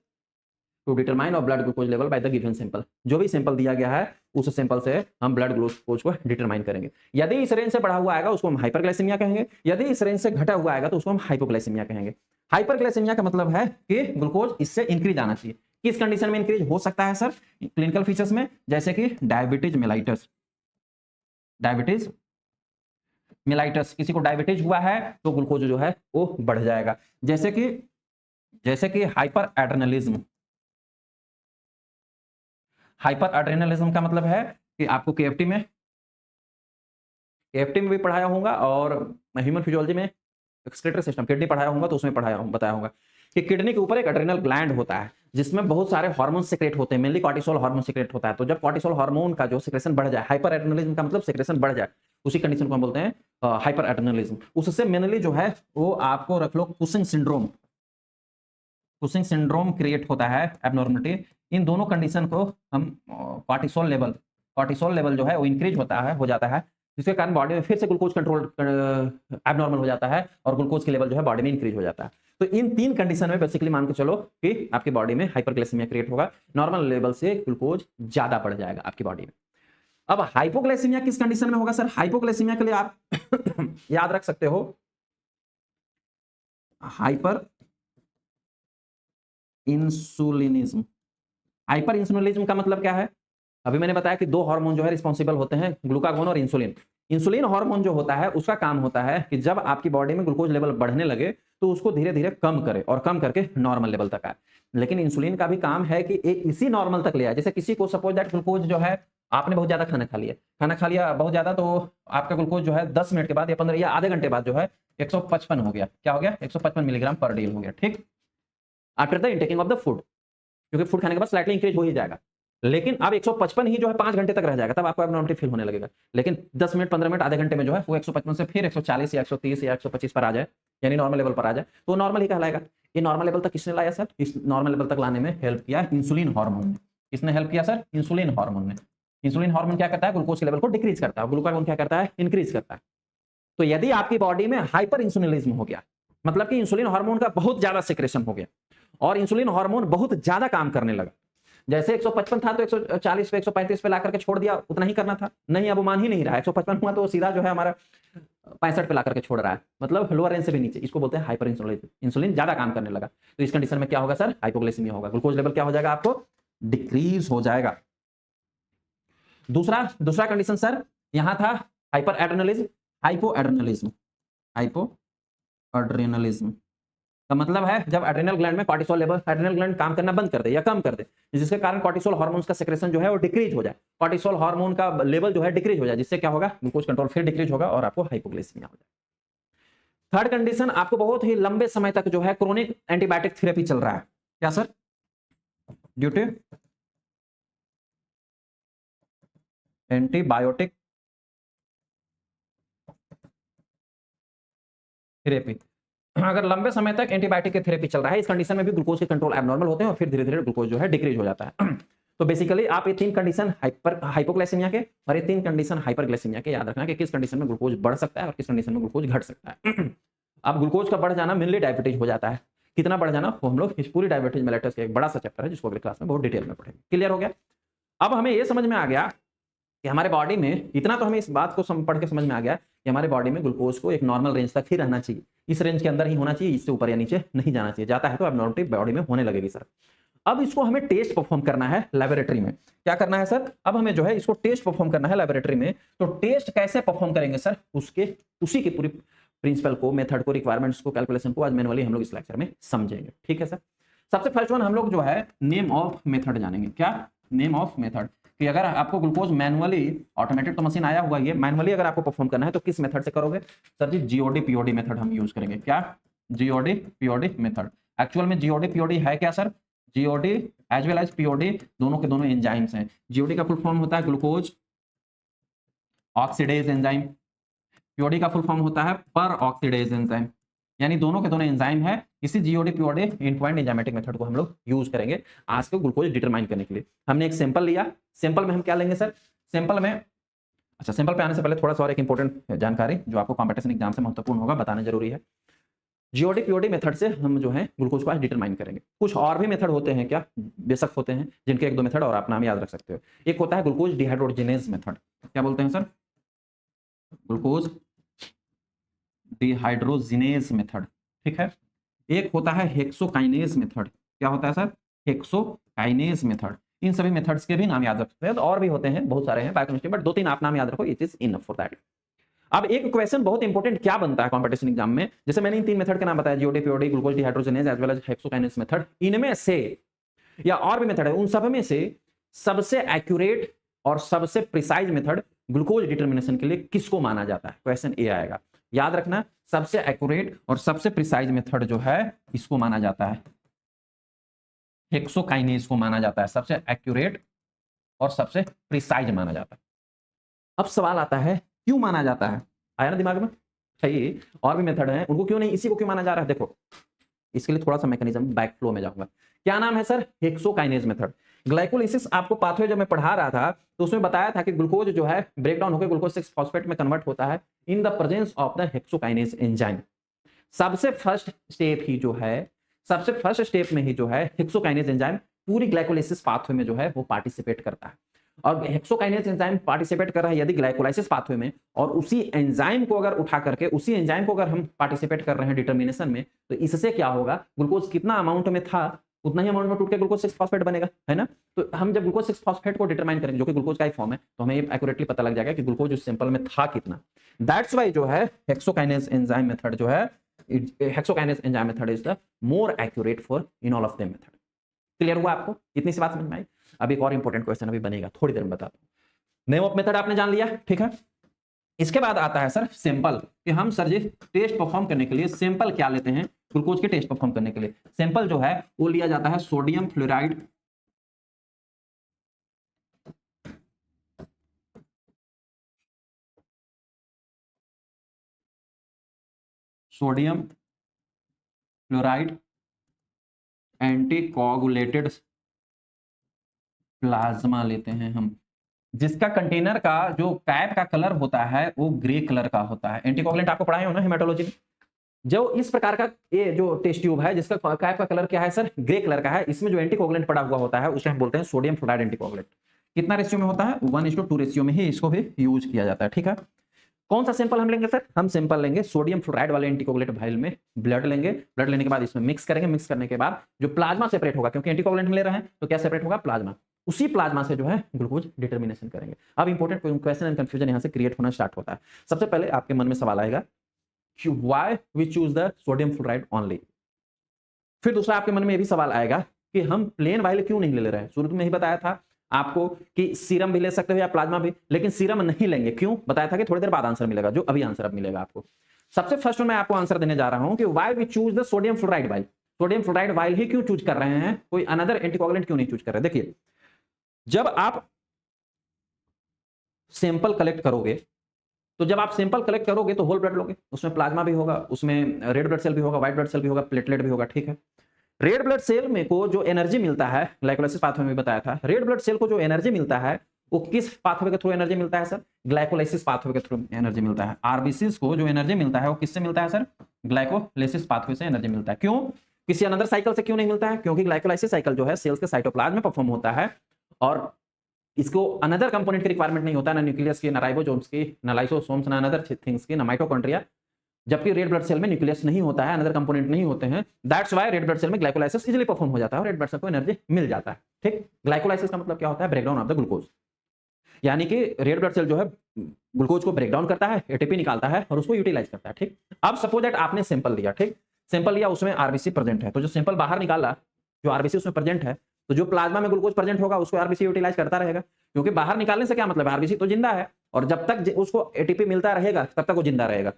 To determine of blood glucose level by the given sample. जो भी सैंपल दिया गया है उस सैंपल से हम ब्लड ग्लूकोज को डिटरमाइन करेंगे। यदि इस रेंज से बढ़ा हुआ आएगा उसको हम हाइपरग्लाइसेमिया कहेंगे, यदि इस रेंज से घटा हुआ आएगा तो उसको हम हाइपोग्लाइसेमिया कहेंगे। हाइपरग्लाइसेमिया का मतलब है कि ग्लूकोज इससे इंक्रीज आना चाहिए। किस कंडीशन में इंक्रीज हो सकता है सर? क्लिनिकल फीचर्स में, जैसे कि डायबिटीज मेलाइटस। डायबिटीज मेलाइटस, किसी को डायबिटीज हुआ है तो ग्लूकोज जो है वो बढ़ जाएगा। जैसे कि हाइपर एड्रेनलिज्म। हाइपर एड्रेनलिज्म का मतलब है कि आपको केएफटी में एएफटी में भी पढ़ाया होगा और ह्यूमन फिजियोलॉजी में एक्सक्रीटरी सिस्टम किडनी पढ़ाया होगा तो उसमें बताया होगा कि किडनी के ऊपर एक एड्रेनल ग्लैंड होता है जिसमें बहुत सारे हार्मोन सीक्रेट होते हैं, मेनली कॉर्टिसोल हार्मोन सीक्रेट होता है। तो जब कॉर्टिसोल हार्मोन का जो सीक्रेशन बढ़ जाए, हाइपर एड्रेनलिज्म का मतलब सीक्रेशन बढ़ जाए, उसी कंडीशन को हम बोलते हैं हाइपर एड्रेनलिज्म। उससे मेनली जो है वो आपको रख लो कुशिंग सिंड्रोम क्रिएट होता है, एबनॉर्मलिटी। इन दोनों कंडीशन को हम कॉर्टिसोल लेवल जो है वो इंक्रीज हो जाता है, जिसके कारण बॉडी में फिर से ग्लूकोज कंट्रोल एबनॉर्मल हो जाता है और ग्लूकोज के लेवल जो है बॉडी में इंक्रीज हो जाता है। तो इन तीन कंडीशन में बेसिकली मान के चलो कि आपकी बॉडी में हाइपरग्लाइसेमिया क्रिएट होगा, नॉर्मल लेवल से ग्लूकोज ज्यादा बढ़ जाएगा आपकी बॉडी में। अब हाइपोग्लाइसेमिया किस कंडीशन में होगा सर? हाइपोग्लाइसेमिया के लिए आप याद रख सकते हो हाइपर इंसुलिनिज्म। हाइपर इंसुलिनिज्म का मतलब क्या है? अभी मैंने बताया कि दो हार्मोन जो है रिस्पॉन्सिबल होते हैं, ग्लूकागोन और इंसुलिन। इंसुलिन हार्मोन जो होता है उसका काम होता है कि जब आपकी बॉडी में ग्लूकोज लेवल बढ़ने लगे तो उसको धीरे धीरे कम करे और कम करके नॉर्मल लेवल तक आए। लेकिन इंसुलिन का भी काम है कि इसी नॉर्मल तक ले आए। जैसे किसी को सपोज दैट ग्लूकोज जो है, आपने बहुत ज्यादा खाना खा लिया बहुत ज्यादा, तो आपका ग्लूकोज जो है 10 मिनट के बाद या 15 या आधे घंटे बाद जो है 155 हो गया। क्या हो गया? 155 मिलीग्राम पर डे हो गया, ठीक, after the intaking of the food, क्योंकि फूड खाने के बाद स्लाइटली इंक्रीज हो ही जाएगा। लेकिन अब 155 ही जो है 5 घंटे तक रह जाएगा, तब आपको एब्नॉर्मलिटी फील होने लगेगा। लेकिन 10 मिनट 15 मिनट आधे घंटे में जो है वो 155 से फिर 140 या 130 या 125 पर आ जाए, यानी नॉर्मल लेवल पर आ जाए, तो नॉर्मल ही कहलाएगा। ये नॉर्मल लेवल तक किसने लाया सर? इस नॉर्मल लेवल तक लाने में हेल्प किया इंसुलिन हार्मोन ने। किसने हेल्प किया सर? इंसुलिन हार्मोन ने। इंसुलिन हार्मोन क्या करता है? ग्लूकोज के लेवल को डिक्रीज करता है, ग्लूकागोन क्या करता है? इंक्रीज करता है। तो यदि आपकी बॉडी में हाइपर इंसुलिनिज्म हो गया, मतलब कि इंसुलिन हार्मोन का बहुत ज्यादा सिक्रेशन हो गया और इंसुलिन हार्मोन बहुत ज्यादा काम करने लगा, जैसे 155 था तो 140 पे 135 पे ला करके छोड़ दिया, उतना ही करना था, नहीं अब वो मान ही नहीं रहा है। 155 हुआ तो वो सीधा जो है हमारा 65 पे ला करके छोड़ रहा है, मतलब लोअर रेंज से भी नीचे। इसको बोलते हैं हाइपर इंसुलिनिज्म। इंसुलिन ज्यादा काम करने लगा, तो इस कंडीशन में क्या होगा सर? हाइपोग्लाइसेमिया होगा। ग्लूकोज लेवल क्या हो जाएगा? आपको डिक्रीज हो जाएगा। दूसरा कंडीशन सर यहां था हाइपर एड्रेनलिज्म, हाइपो एड्रेनलिज्म का मतलब है जब एड्रेनल ग्लैंड में कॉर्टिसोल लेवल, एड्रेनल ग्लैंड काम करना बंद कर दे या कम कर दे, जिसके कारण कॉर्टिसोल हार्मोन्स का सेक्रेशन जो है वो डिक्रीज हो जाए, कॉर्टिसोल हार्मोन का लेवल जो है डिक्रीज हो जाए, जिससे क्या होगा? ग्लूकोज कंट्रोल फिर डिक्रीज होगा और आपको हाइपोग्लाइसेमिया हो जाए। थर्ड कंडीशन, आपको बहुत ही लंबे समय तक जो है क्रोनिक एंटीबायोटिक थेरेपी चल रहा है। क्या sir? Due to antibiotic therapy. अगर लंबे समय तक एंटीबायोटिक की थेरेपी चल रहा है, इस कंडीशन में भी ग्लूकोज के कंट्रोल एबनॉर्मल होते हैं और फिर धीरे धीरे ग्लूकोज जो है डिक्रीज हो जाता है। तो बेसिकली आप ये तीन कंडीशन हाइपोग्लाइसेमिया के और ये तीन कंडीशन हाइपरग्लाइसेमिया के याद रखना कि किस कंडीशन में ग्लूकोज बढ़ सकता है और किस कंडीशन में ग्लूकोज घट सकता है। अब ग्लूकोज का बढ़ जाना मेनली डायबिटीज हो जाता है। कितना बढ़ जाना वो हम लोग इस पूरी डायबिटीज मेलेटस का एक बड़ा सा चैप्टर है जिसको अगले क्लास में बहुत डिटेल में पढ़ेंगे। क्लियर हो गया? अब हमें ये समझ में आ गया कि हमारे बॉडी में इतना तो हमें इस बात को पढ़ के समझ में आ गया कि हमारे बॉडी में ग्लूकोज को एक नॉर्मल रेंज तक ही रहना चाहिए, इस रेंज के अंदर ही होना चाहिए, इससे ऊपर या नीचे नहीं जाना चाहिए। जाता है तो एब्नॉर्मलिटी बॉडी में होने लगेगी सर। अब इसको हमें टेस्ट परफॉर्म करना है लेबोरेटरी में। क्या करना है सर? अब हमें जो है इसको टेस्ट परफॉर्म करना है लेबोरेटरी में। तो टेस्ट कैसे परफॉर्म करेंगे सर? उसी की पूरी प्रिंसिपल को, मेथड को, रिक्वायरमेंट्स को, कैलकुलेशन को आज मैनुअली हम लोग इस लेक्चर में समझेंगे। ठीक है सर। सबसे फर्स्ट वन हम लोग जो है नेम ऑफ मेथड जानेंगे। क्या? नेम ऑफ मेथड, कि अगर आपको ग्लूकोज मैनुअली, ऑटोमेटेड तो मशीन आया हुआ है, मैनुअली अगर आपको परफॉर्म करना है तो किस मेथड से करोगे sir? G GOD POD method हम यूज करेंगे। क्या? GOD POD method. एक्चुअल में जीओडी पीओडी है क्या sir? GOD as well as POD दोनों के दोनों एंजाइम्स हैं। जीओडी का फुल फॉर्म होता है ग्लूकोज ऑक्सीडेज एंजाइम, पीओडी का फुल फॉर्म होता है पर ऑक्सीडेज एंजाइम, यानी दोनों के दोनों एंजाइम है। इसी GOD POD and point enzymatic method को हम लोग यूज करेंगे आज के ग्लूकोज डिटरमाइन करने के लिए। हमने एक सैंपल लिया, सैंपल में हम क्या लेंगे सर? सैंपल में, अच्छा सैंपल पे आने से पहले थोड़ा सा और एक इंपॉर्टेंट जानकारी जो आपको कॉम्पिटिशन एग्जाम से महत्वपूर्ण होगा, बताना जरूरी है। जीओडी पीओडी मेथड से हम जो है ग्लूकोज को आज डिटरमाइन करेंगे। कुछ और भी मेथड होते हैं, क्या बेशक होते हैं, जिनके एक दो मेथड और आप नाम याद रख सकते हो। एक होता है ग्लूकोज डिहाइड्रोजिनेज मेथड। क्या बोलते हैं सर? ग्लूकोज डिहाइड्रोजिनेज मेथड, ठीक है। एक होता है हेक्सोकाइनेज मेथड। क्या होता है सर? Hexokinase method. इन सभी मेथड्स के भी नाम याद रख सकते हैं, तो और भी होते हैं, बहुत सारे हैं बायोकेमिस्ट्री, बट दो तीन आप नाम याद रखो, it is enough for that. अब एक क्वेश्चन बहुत इंपॉर्टेंट क्या बनता है कंपटीशन एग्जाम में, जैसे मैंने इन तीन मेथड के नाम बताया, GOD POD, glucose dehydrogenase as well as hexokinase method, इनमें से या और भी मेथड है, उन सब में से सबसे एक्यूरेट और सबसे प्रिसाइज मेथड ग्लूकोज डिटर्मिनेशन के लिए किसको माना जाता है? क्वेश्चन ए आएगा। याद रखना, सबसे एक्यूरेट और सबसे प्रिसाइज मेथड जो है इसको माना जाता है, हेक्सोकाइनेज को माना जाता है, सबसे एक्यूरेट और सबसे प्रिसाइज माना जाता है। अब सवाल आता है क्यों माना जाता है? आया ना दिमाग में? चाहिए और भी मेथड है, उनको क्यों नहीं, इसी को क्यों माना जा रहा है? देखो इसके लिए थोड़ा सा मैकेनिज्म बैक फ्लो में जाऊंगा। क्या नाम है सर? Hexokinase method. ग्लाइकोलाइसिस आपको पाथवे जब मैं पढ़ा रहा था तो उसमें बताया था कि ग्लूकोज जो है ब्रेक डाउन होकर ग्लूकोज 6 फॉस्फेट में कन्वर्ट होता है in the presence of the hexokinase enzyme. सबसे फर्स्ट स्टेप ही जो है, सबसे फर्स्ट स्टेप में ही जो है हेक्सोकाइनेज एंजाइम पूरी ग्लाइकोलाइसिस पाथवे में जो है वो पार्टिसिपेट करता है। और हेक्सोकाइनेज एंजाइम पार्टिसिपेट कर रहा है यदि ग्लाइकोलाइसिस पाथवे में, और उसी एंजाइम को अगर उठा करके उसी एंजाइम को अगर हम पार्टिसिपेट कर रहे हैं डिटर्मिनेशन में, तो इससे क्या होगा, ग्लूकोज कितना अमाउंट में था उतना ही अमाउंट में टूट के ग्लूकोज 6 फॉस्फेट बनेगा, है ना। तो हम जब ग्लूकोज 6 फॉस्फेट को डिटरमाइन करेंगे जो कि ग्लूकोज का ही फॉर्म है, तो हमें एक्यूरेटली पता लग जाएगा कि ग्लूकोज उस सैंपल में था कितना। दैट्स व्हाई जो है हेक्सोकाइनेज एंजाइम मेथड जो है, hexokinase enzyme method is the more accurate for in all of them method. Clear हुआ आपको? इतनी सी बात समझ में आई? अब एक और इंपॉर्टेंट क्वेश्चन अभी बनेगा, थोड़ी देर में बताता हूं। नेम ऑफ मेथड आपने जान लिया, ठीक है। इसके बाद आता है सर सैंपल, कि हम सर जी टेस्ट परफॉर्म करने के लिए सैंपल क्या लेते हैं ग्लूकोज के टेस्ट परफॉर्म करने के लिए। सैंपल जो है वो लिया जाता है sodium fluoride sodium fluoride anticoagulated plasma लेते हैं हम, जिसका कंटेनर का जो कैप का कलर होता है वो ग्रे कलर का होता है। एंटीकोगुलेंट आपको पढ़ाए हो ना हेमेटोलॉजी में। जो इस प्रकार का ये जो टेस्ट ट्यूब है जिसका कैप का कलर क्या है सर? ग्रे कलर का है। इसमें जो एंटीकोगुलेंट पड़ा हुआ होता है उसे हम बोलते हैं सोडियम फ्लोराइड एंटीकोगुलेंट। कितना रेशियो में होता है? 1:2 रेशियो में ही इसको भी यूज किया जाता है, ठीक है। कौन सा सैंपल हम लेंगे सर? हम सैंपल लेंगे सोडियम फ्लोराइड वाले एंटीकोगुलेट वाइल में ब्लड लेंगे। ब्लड लेने के बाद इसमें मिक्स करेंगे। मिक्स करने के बाद जो प्लाज्मा सेपरेट होगा, क्योंकि एंटीकोगुलेंट ले रहे हैं तो क्या सेपरेट होगा? प्लाज्मा। उसी प्लाज्मा से जो है ग्लूकोज डिटर्मिनेशन करेंगे। अब इंपॉर्टेंट क्वेश्चन एंड कंफ्यूजन यहां से क्रिएट होना स्टार्ट होता है। सबसे पहले आपके मन में सवाल आएगा कि why we choose the sodium fluoride only. फिर दूसरा आपके मन में यह भी सवाल आएगा कि हम प्लेन वाइल क्यों नहीं ले रहे हैं। शुरू में ही बताया था आपको कि सीरम भी ले सकते हो या प्लाज्मा भी, लेकिन सीरम नहीं लेंगे। क्यों? बताया था कि थोड़ी देर बाद आंसर मिलेगा, जो अभी आंसर अब मिलेगा आपको। सबसे फर्स्ट में मैं आपको आंसर देने जा रहा हूं कि why we choose the sodium fluoride vial. Sodium fluoride vial ही क्यों चूज कर रहे हैं, कोई अनदर एंटीकोगुलेंट क्यों नहीं चूज कर रहे? देखिए, जब आप सैंपल कलेक्ट करोगे तो होल ब्लड लोगे, उसमें प्लाज्मा भी होगा, उसमें रेड ब्लड सेल भी होगा, व्हाइट ब्लड सेल भी होगा, प्लेटलेट भी होगा, ठीक है। रेड ब्लड सेल में को जो एनर्जी मिलता है, ग्लाइकोलाइसिस पाथवे में बताया था, रेड ब्लड सेल को जो एनर्जी मिलता है वो किस पाथवे के थ्रू एनर्जी मिलता है सर? ग्लाइकोलाइसिस पाथवे के थ्रू एनर्जी मिलता है। आरबीसीज को जो एनर्जी मिलता है वो किससे मिलता है सर? ग्लाइकोलाइसिस पाथवे से एनर्जी मिलता है। क्यों? किसी अनदर साइकिल से क्यों नहीं मिलता है? क्योंकि ग्लाइकोलाइसिस साइकिल जो है सेल्स के साइटोप्लाज्म में परफॉर्म होता है और इसको अनदर कंपोनेंट की रिक्वायरमेंट नहीं होता, ना न्यूक्लियस की, ना राइबोसोम्स की, ना लाइसोसोम्स, ना अनदर थिंग्स की, ना माइटोकॉन्ड्रिया। जबकि रेड ब्लड सेल में न्यूक्लियस नहीं होता है, अनदर कंपोनेंट नहीं होते हैं। That's why red blood cell में ग्लाइकोलाइसिस इजीली परफॉर्म हो जाता है और रेड ब्लड सेल को एनर्जी मिल जाता है, ठीक। ग्लाइकोलाइसिस का मतलब क्या होता है? Breakdown of the glucose. यानी कि रेड ब्लड सेल जो है ग्लूकोज को ब्रेकडाउन करता है, एटीपी निकालता है और उसको यूटिलाइज करता है, ठीक। अब सपोज दैट आपने सैंपल लिया, ठीक, सैंपल लिया, उसमें आरबीसी प्रेजेंट है, तो जो सैंपल बाहर निकाला, जो आरबीसी उसमें प्रेजेंट है, तो जो प्लाज्मा में ग्लूकोज प्रेजेंट होगा उसको आरबीसी यूटिलाइज करता रहेगा। क्योंकि बाहर निकालने से क्या मतलब है? आरबीसी तो जिंदा है और जब तक उसको एटीपी मिलता रहेगा तब तक वो जिंदा रहेगा।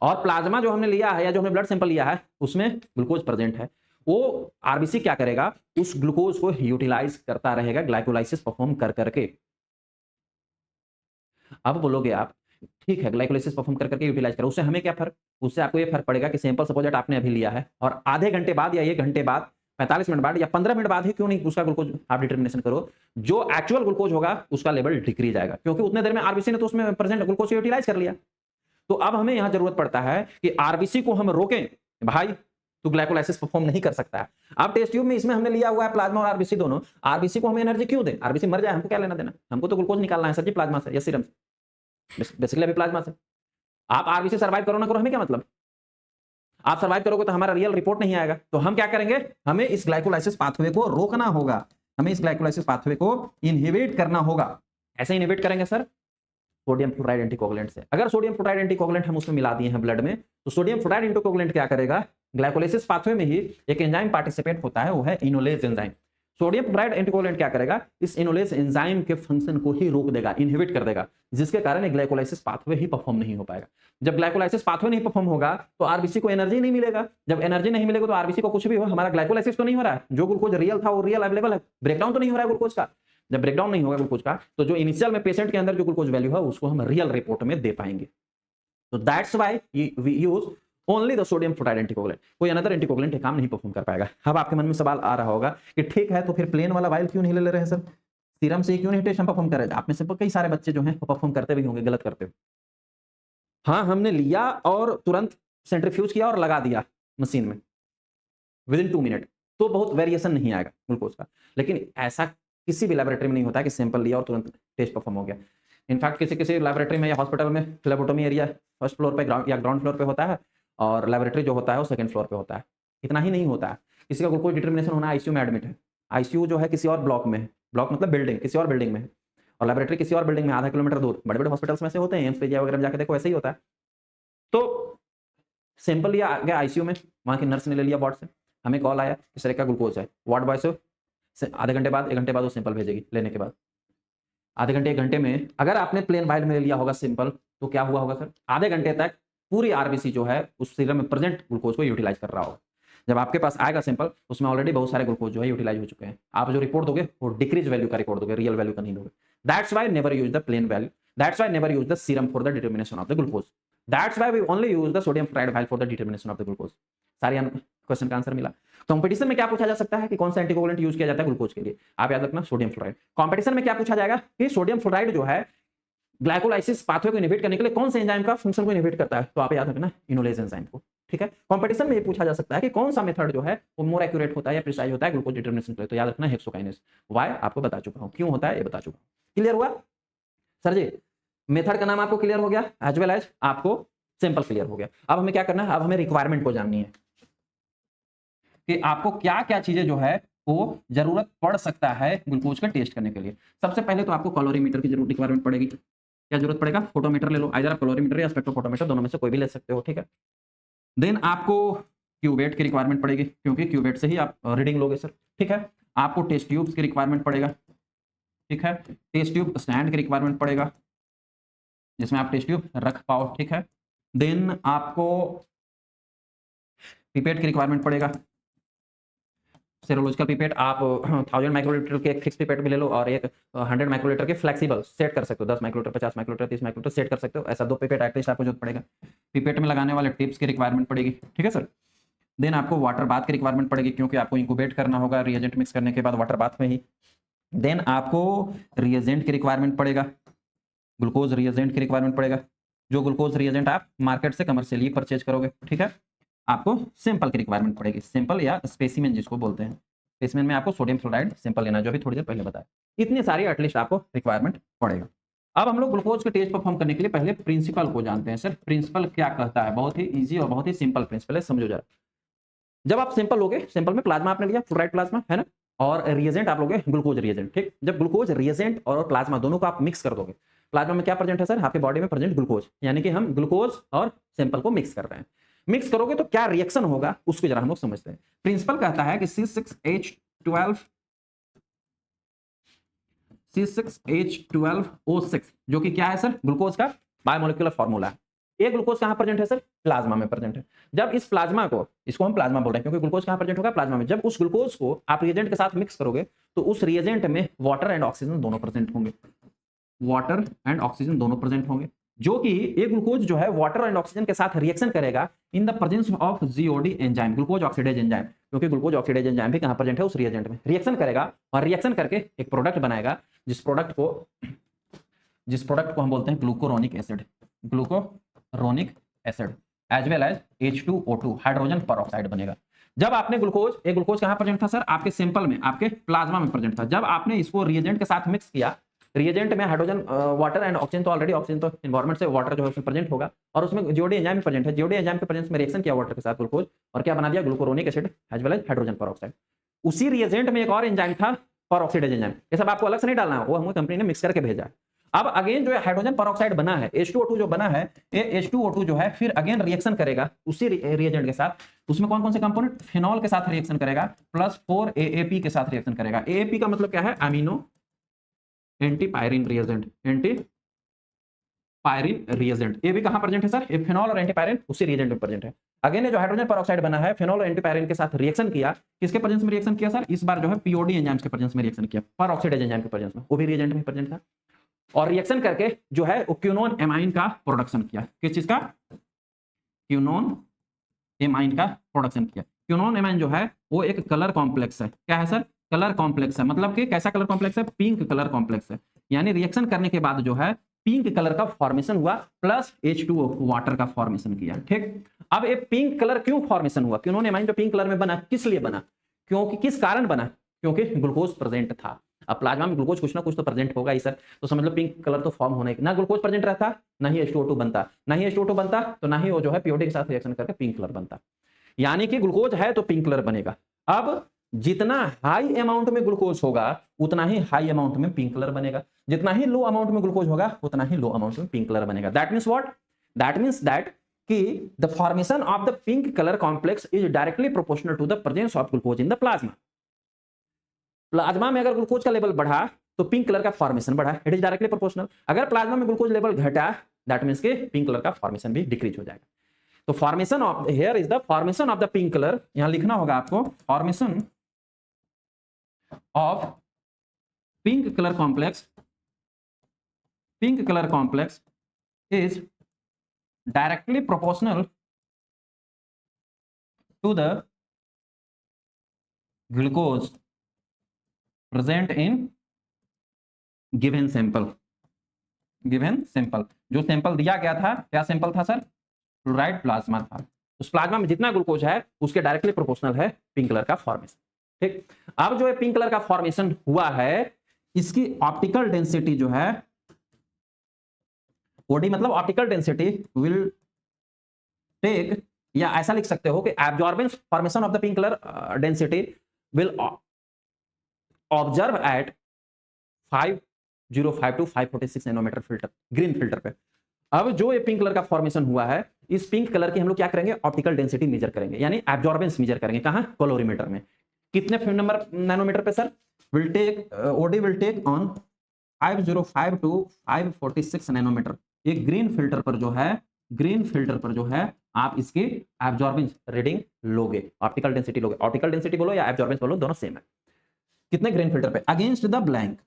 और प्लाज्मा जो हमने लिया है या जो हमने ब्लड सैंपल लिया है उसमें ग्लूकोज प्रेजेंट है, वो आरबीसी क्या करेगा? उस ग्लूकोज को यूटिलाइज करता रहेगा ग्लाइकोलाइसिस परफॉर्म कर करके। अब बोलोगे आप ठीक है ग्लाइकोलाइसिस परफॉर्म कर करके यूटिलाइज करो, उससे हमें क्या फर्क? उससे आपको ये फर्क पड़ेगा कि सैंपल सपोज दैट आपने अभी लिया है और आधे घंटे बाद या 1 घंटे बाद, 45 मिनट बाद या 15 मिनट बाद ही क्यों नहीं उसका ग्लूकोज आप डिटर्मिनेशन करो, जो एक्चुअल ग्लूकोज होगा उसका लेवल डिक्रीज आएगा, क्योंकि उतने देर में आरबीसी ने तो उसमें प्रेजेंट ग्लूकोज को यूटिलाइज कर लिया। तो अब हमें यहां जरूरत पड़ता है कि आरबीसी को हम रोकें, भाई तू ग्लाइकोलाइसिस परफॉर्म नहीं कर सकता है। अब टेस्ट ट्यूब में इसमें हमने लिया हुआ है प्लाज्मा और आरबीसी दोनों, आरबीसी को हमें एनर्जी क्यों दें? आरबीसी मर जाए, हमको क्या लेना देना? हमको तो ग्लूकोज निकालना है सर जी प्लाज्मा से या सीरम से, बेसिकली अभी प्लाज्मा से। आप आरबीसी सर्वाइव करो ना करो, हमें क्या मतलब? आप सर्वाइव करोगे तो हमारा रियल रिपोर्ट नहीं आएगा। तो हम क्या करेंगे? हमें इस ग्लाइकोलाइसिस पाथवे को रोकना होगा, हमें इस ग्लाइकोलाइसिस पाथवे को इनहिबिट करना होगा। ऐसे इनहिबिट करेंगे सर सोडियम फ्लोराइड एंटीकोगुलेंट से। अगर सोडियम फ्लोराइड एंटीकोगुलेंट हम उसमें मिला दिए हैं ब्लड में, तो सोडियम फ्लोराइड एंटीकोगुलेंट क्या करेगा? ग्लाइकोलाइसिस पाथवे में ही एक एंजाइम पार्टिसिपेट होता है, वो है enolase enzyme. Sodium fluoride anticoagulant क्या करेगा, इस इनोलेस एंजाइम के फंक्शन को ही रोक देगा, इनहिबिट कर देगा, जिसके कारण ग्लाइकोलाइसिस पाथवे ही परफॉर्म नहीं हो पाएगा। जब ग्लाइकोलाइसिस पाथवे नहीं परफॉर्म होगा तो आरबीसी को एनर्जी नहीं मिलेगा, जब एनर्जी नहीं मिलेगा तो आरबीसी को कुछ भी हो, हमारा ग्लाइकोलाइसिस तो नहीं हो रहा है, जो ग्लूकोज रियल था वो रियल अवेलेबल है, ब्रेकडाउन तो नहीं हो रहा है ग्लूकोज का। जब ब्रेकडाउन नहीं होगा ग्लूकोज का तो जो इनिशियल में पेशेंट के अंदर जो ग्लूकोज वैल्यू है उसको हम रियल रिपोर्ट में दे पाएंगे। तो that's why we use only the sodium fluoride anticoagulant, कोई अनदर एंटीकोगुलेंट काम नहीं परफॉर्म कर पाएगा। अब आपके मन में सवाल आ रहा होगा कि ठीक है तो फिर प्लेन वाला वाइल क्यों नहीं ले रहे हैं सर, सीरम से क्यों नहीं टेस्ट हम परफॉर्म कर रहे हैं। आप में से कई सारे बच्चे जो हैं परफॉर्म करते भी होंगे, गलत करते हुए। हाँ, हमने लिया और तुरंत सेंट्रीफ्यूज किया और लगा दिया मशीन में विद इन 2 मिनट, तो बहुत वेरिएशन नहीं आएगा ग्लूकोज का। लेकिन ऐसा किसी भी लैबोरेटरी में नहीं होता है कि सैंपल लिया और तुरंत टेस्ट परफॉर्म हो गया। इनफैक्ट किसी किसी लैबोरेटरी में या हॉस्पिटल में फ्लेबोटोमी एरिया फर्स्ट फ्लोर पे या ग्राउंड फ्लोर पे होता है और लैबोरेटरी जो होता है वो सेकंड फ्लोर पे होता है। इतना ही नहीं होता है, किसी का ग्लूकोज डिटर्मिनेशन होना आईसीयू में एडमिट है, आईसीयू जो है किसी और ब्लॉक में है, ब्लॉक मतलब बिल्डिंग, किसी और बिल्डिंग में है, और लैबोरेटरी किसी और बिल्डिंग में आधा किलोमीटर दूर। बड़े बड़े हॉस्पिटल्स में से होते हैं, एम्स पे वगैरह में जाकर देखो ऐसे ही होता है। तो सैंपल लिया गया आईसीयू में, वहाँ की नर्स ने ले लिया वार्ड से, हमें कॉल आया इस तरह का ग्लूकोज है, वार्ड बॉय से आधे घंटे बाद 1 घंटे बाद वो सैंपल भेजेगी। लेने के बाद आधे घंटे 1 घंटे में अगर आपने प्लेन वाइल में लिया होगा सैंपल तो क्या हुआ होगा सर, आधे घंटे तक पूरी आरबीसी जो है उस सीरम में प्रेजेंट ग्लूकोज को यूटिलाइज कर रहा होगा। जब आपके पास आएगा सैंपल उसमें ऑलरेडी बहुत सारे ग्लूकोज जो है यूटिलाइज हो चुके हैं, आप जो रिपोर्ट दोगे वो डिक्रीज वैल्यू का रिपोर्ट दोगे, रियल वैल्यू का नहीं दोगे। That's why never use the plain value, that's why never use the serum for the determination of the glucose, that's why we only use the sodium fluoride vial for the determination of the glucose. सारे question का answer मिला। Competition में क्या पूछा जा सकता है कि कौन सा एंटीकोगुलेंट यूज किया जाता है ग्लूकोज के लिए, आप याद रखना सोडियम फ्लोराइड। कंपटीशन में क्या पूछा जाएगा कि सोडियम फ्लोराइड जो है ग्लाइकोलाइसिस पाथवे को इनहिबिट करने के लिए कौन से एंजाइम का फंक्शन को इनहिबिट करता है, तो आप याद रखना इनोलेज एंजाइम को। ठीक है, कंपटीशन में ये पूछा जा सकता है कि कौन सा मेथड जो है वो मोर एक्यूरेट होता है या प्रिसाइज होता है ग्लूकोज डिटर्मिनेशन के लिए, तो याद रखना हेक्सोकाइनेस। व्हाई आपको बता चुका हूं, क्यों होता है ये बता चुका हूं। क्लियर हुआ सर जी, मेथड का नाम आपको क्लियर हो गया, एज वेल एज आपको सैंपल क्लियर हो गया। अब हमें क्या करना है, अब हमें रिक्वायरमेंट को जाननी है कि आपको क्या क्या चीजें जो है वो जरूरत पड़ सकता है ग्लूकोज का टेस्ट करने के लिए। सबसे पहले तो आपको कैलोरीमीटर की जरूरत रिक्वायरमेंट पड़ेगी। क्या जरूरत पड़ेगा, फोटोमीटर ले लो, आइदर आप कैलोरीमीटर या स्पेक्ट्रोफोटोमीटर दोनों में से कोई भी ले सकते हो। ठीक है, देन आपको क्यूवेट की रिक्वायरमेंट पड़ेगी, क्योंकि क्यूवेट से ही आप रीडिंग लोगे सर। ठीक है, आपको टेस्ट ट्यूब्स की रिक्वायरमेंट पड़ेगा। ठीक है, टेस्ट ट्यूब स्टैंड की रिक्वायरमेंट पड़ेगा जिसमें आप टेस्ट ट्यूब रख पाओ। ठीक है, देन आपको पिपेट की रिक्वायरमेंट पड़ेगा, सेरोलॉजिकल पिपेट आप 1000 माइक्रोलीटर के एक फिक्स पिपेट भी ले लो और एक 100 माइक्रोलीटर के फ्लेक्सिबल सेट कर सकते हो, 10 माइक्रोलीटर 50 माइक्रोलीटर 30 माइक्रोलीटर सेट कर सकते हो, ऐसा 2 पिपेट एटलीस्ट आपको जरूरत पड़ेगा। पिपेट में लगाने वाले टिप्स की रिक्वायरमेंट पड़ेगी। ठीक है सर, देन आपको वाटर बाथ की रिक्वायरमेंट पड़ेगी, क्योंकि आपको इंक्यूबेट करना होगा रिएजेंट मिक्स करने के बाद वाटर बाथ में ही। देन आपको रिएजेंट की रिक्वायरमेंट पड़ेगा, ग्लूकोज रिएजेंट की रिक्वायरमेंट पड़ेगा, जो ग्लूकोज रिएजेंट आप मार्केट से कमर्शियली परचेज करोगे। ठीक है, आपको सैंपल की रिक्वायरमेंट पड़ेगी, सैंपल या स्पेसिमेन जिसको बोलते हैं। स्पेसिमेन में आपको सोडियम फ्लोराइड सैंपल लेना, जो अभी थोड़ी देर पहले बताया। इतनी सारी एटलीस्ट आपको रिक्वायरमेंट पड़ेगा। अब हम लोग ग्लूकोज के टेस्ट परफॉर्म करने के लिए पहले प्रिंसिपल को जानते हैं। सर प्रिंसिपल क्या कहता है, बहुत ही ईजी और बहुत ही सिंपल प्रिंसिपल है, समझो जरा। जब आप सैंपल लोगे, सैंपल में प्लाज्मा आपने लिया, फ्लोराइड प्लाज्मा है ना, और रिएजेंट आप लोगे ग्लूकोज रिएजेंट। ठीक, जब ग्लूकोज रिएजेंट और प्लाज्मा दोनों को आप मिक्स कर दोगे, प्लाज्मा में क्या प्रेजेंट है सर, आपके बॉडी में प्रेजेंट ग्लूकोज, यानी कि हम ग्लूकोज और सैंपल को मिक्स कर रहे हैं। मिक्स करोगे तो क्या रिएक्शन होगा उसको जरा हम लोग समझते हैं। प्रिंसिपल कहता है कि C6H12O6 जो कि क्या है सर, ग्लूकोज का बायोमोलिकुलर फॉर्मूला है। ये ग्लूकोज कहां प्रेजेंट है सर, प्लाज्मा में प्रेजेंट है। जब इस प्लाज्मा को, इसको हम प्लाज्मा बोल रहे हैं क्योंकि ग्लूकोज कहां प्रेजेंट होगा, प्लाज्मा में। जब उस ग्लूकोज को आप रिएजेंट के साथ मिक्स करोगे तो उस रिएजेंट में वाटर एंड ऑक्सीजन दोनों प्रेजेंट होंगे, वाटर एंड ऑक्सीजन दोनों प्रेजेंट होंगे, जो कि ये ग्लूकोज जो है वाटर एंड ऑक्सीजन के साथ रिएक्शन करेगा in the presence of GOD enzyme, glucose oxidase enzyme, क्योंकि ग्लूकोज ऑक्सीडेज एंजाइम भी कहां प्रेजेंट है, उस रिएजेंट में। रिएक्शन करेगा और रिएक्शन करके एक प्रोडक्ट बनाएगा, जिस प्रोडक्ट को हम बोलते हैं glucuronic acid, glucuronic acid as well as H2O2 hydrogen peroxide बनेगा। जब आपने ग्लूकोज, ये ग्लूकोज कहां प्रेजेंट था सर, आपके सैंपल में, आपके प्लाज्मा में प्रेजेंट था। जब आपने इसको रिएजेंट के साथ मिक्स किया, रिएजेंट में हाइड्रोजन, वाटर एंड ऑक्सीजन, तो ऑलरेडी ऑक्सीजन तो एनवायरमेंट से वाटर जो है उसमें प्रेजेंट होगा, और उसमें जीओडी एंजाइम प्रेजेंट है। जीओडी एंजाइम के प्रेजेंस में रिएक्शन किया वाटर के साथ ग्लूकोज, और क्या बना दिया, glucuronic acid as well as hydrogen peroxide. उसी रिएजेंट में एक और एंजाइम था, परऑक्सीडेज एंजाइम। ये सब आपको अलग से नहीं डालना है, वो हमें कंपनी ने मिक्स करके भेजा है। अब अगेन जो है हाइड्रोजन परऑक्साइड बना है, H2O2 जो बना है, ये H2O2 जो है फिर अगेन रिएक्शन करेगा उसी रिएजेंट के साथ। उसमें कौन कौन से कंपोनेंट, फिनॉल के साथ रिएक्शन करेगा प्लस 4 AAP के साथ रिएक्शन करेगा। AAP का मतलब क्या है, amino antipyrine reagent, antipyrine reagent. ये भी कहां प्रेजेंट है सर, ये फिनॉल और एंटीपायरिन उसी रिएजेंट में प्रेजेंट है। अगेन जो हाइड्रोजन परऑक्साइड बना है, फिनॉल और एंटीपायरिन के साथ रिएक्शन किया, किसके प्रेजेंस में रिएक्शन किया सर, इस बार जो है पीओडी एंजाइम्स के प्रेजेंस में रिएक्शन किया, परऑक्साइड एंजाइम के प्रेजेंस में, वो भी रिएजेंट में प्रेजेंट था। और रिएक्शन करके जो है वो क्यूनोन एमाइन का प्रोडक्शन किया। किस चीज का, क्यूनोन एमाइन का प्रोडक्शन किया। क्यूनोन एमाइन जो है वो एक कलर कॉम्प्लेक्स है। क्या है सर, कलर कॉम्प्लेक्स है। मतलब कि कैसा कलर कॉम्प्लेक्स है, पिंक कलर कॉम्प्लेक्स है। यानी रिएक्शन करने के बाद जो है पिंक कलर का फॉर्मेशन हुआ प्लस H2O वाटर का फॉर्मेशन किया। ठीक, अब ये पिंक कलर क्यों फॉर्मेशन हुआ, क्यूनोन एमाइन जो पिंक कलर में बना, किस लिए बना, क्योंकि किस कारण बना, क्योंकि ग्लूकोज प्रेजेंट था। अब प्लाज्मा में ग्लूकोज कुछ ना कुछ तो प्रेजेंट होगा ही सर, तो समझ लो पिंक कलर तो फॉर्म होने, ना ग्लूकोज प्रेजेंट रहता, ना ही H2O2 बनता, ना ही H2O2 बनता तो ना ही वो जो है पीओडी के साथ रिएक्शन करके पिंक कलर बनता। यानी कि ग्लूकोज है तो पिंक कलर बनेगा। अब जितना हाई अमाउंट में ग्लूकोज होगा उतना ही हाई अमाउंट में पिंक कलर बनेगा, जितना ही लो अमाउंट में ग्लूकोज होगा उतना ही लो अमाउंट में पिंक कलर बनेगा। That means what, that means that कि the formation of the pink colour complex is directly proportional to the presence of glucose in the plasma. Plasma में अगर glucose का level बढ़ा तो pink colour का formation बढ़ा, it is directly proportional. अगर plasma में ग्लूकोज लेवल घटा, दैट मींस कि पिंक कलर का फॉर्मेशन भी डिक्रीज हो जाएगा। तो formation of, here is the formation of the pink colour, यहां लिखना होगा आपको, formation of pink colour complex, pink colour complex is directly proportional to the glucose present in given sample. Given sample, जो sample दिया गया था, क्या sample था सर, क्लोराइड प्लाज्मा था। उस प्लाज्मा में जितना ग्लूकोज है उसके डायरेक्टली प्रोपोर्शनल है पिंक कलर का फॉर्मेशन। ठीक, अब जो है पिंक कलर का फॉर्मेशन हुआ है, इसकी ऑप्टिकल डेंसिटी जो है, ओडी मतलब ऑप्टिकल डेंसिटी विल टेक, या ऐसा लिख सकते हो कि absorbance formation of the pink colour density will observe at 505 to 546 nanometre filter, green filter पे। अब जो ये पिंक कलर का फॉर्मेशन हुआ है, इस पिंक कलर की हम लोग क्या करेंगे, ऑप्टिकल डेंसिटी मेजर करेंगे, यानी एब्जॉर्बेंस मेजर करेंगे। कहां, कैलोरीमीटर में। कितने नंबर नैनोमीटर पे sir, will take, OD will take on 505 to 546 nanometre. ये ग्रीन फिल्टर पर जो है, ग्रीन फिल्टर पर जो है आप इसकी एब्जॉर्बेंस रीडिंग लोगे, ऑप्टिकल डेंसिटी लोगे। ऑप्टिकल डेंसिटी बोलो या एब्जॉर्बेंस बोलो, दोनों सेम है। कितने ग्रीन फिल्टर पे, अगेंस्ट द ब्लैंक।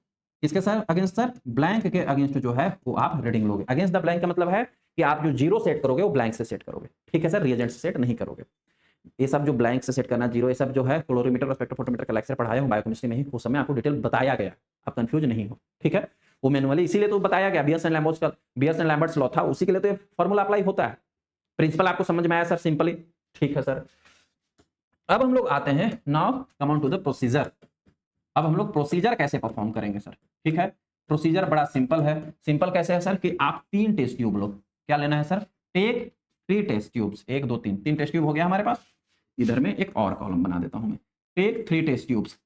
किसके सर, अगेंस्ट सर ब्लैंक के अगेंस्ट जो है वो आप रीडिंग लोगे। अगेंस्ट द ब्लैंक का मतलब है कि आप जो जीरो सेट करोगे वो ब्लैंक से सेट करोगे। ठीक है सर, रिएजेंट से सेट नहीं करोगे। ये सब जो ब्लैंक से सेट करना, जीरो, ये सब जो है क्लोरीमीटर और स्पेक्ट्रोफोटोमीटर का लेक्चर पढ़ाया हूं बायोकेमिस्ट्री में ही, उस समय आपको डिटेल बताया गया, आप कंफ्यूज नहीं हो। ठीक है, वो मैनुअली इसीलिए तो बताया गया, बियर्स एंड लैम्बर्ट्स लॉ था, उसी के लिए तो ये फॉर्मूला अप्लाई होता है। प्रिंसिपल आपको समझ में आया सर, सिंपली। ठीक है सर, अब हम लोग आते हैं, now come on to the procedure. अब हम लोग प्रोसीजर कैसे परफॉर्म करेंगे सर। ठीक है, प्रोसीजर बड़ा सिंपल है। सिंपल कैसे है सर, कि आप 3 टेस्ट ट्यूब लो। क्या लेना है sir, take 3 test tubes, 1 2 3, 3 test tube हो गया हमारे पास। इधर में एक और कॉलम बना देता हूं मैं, take 3 test tubes.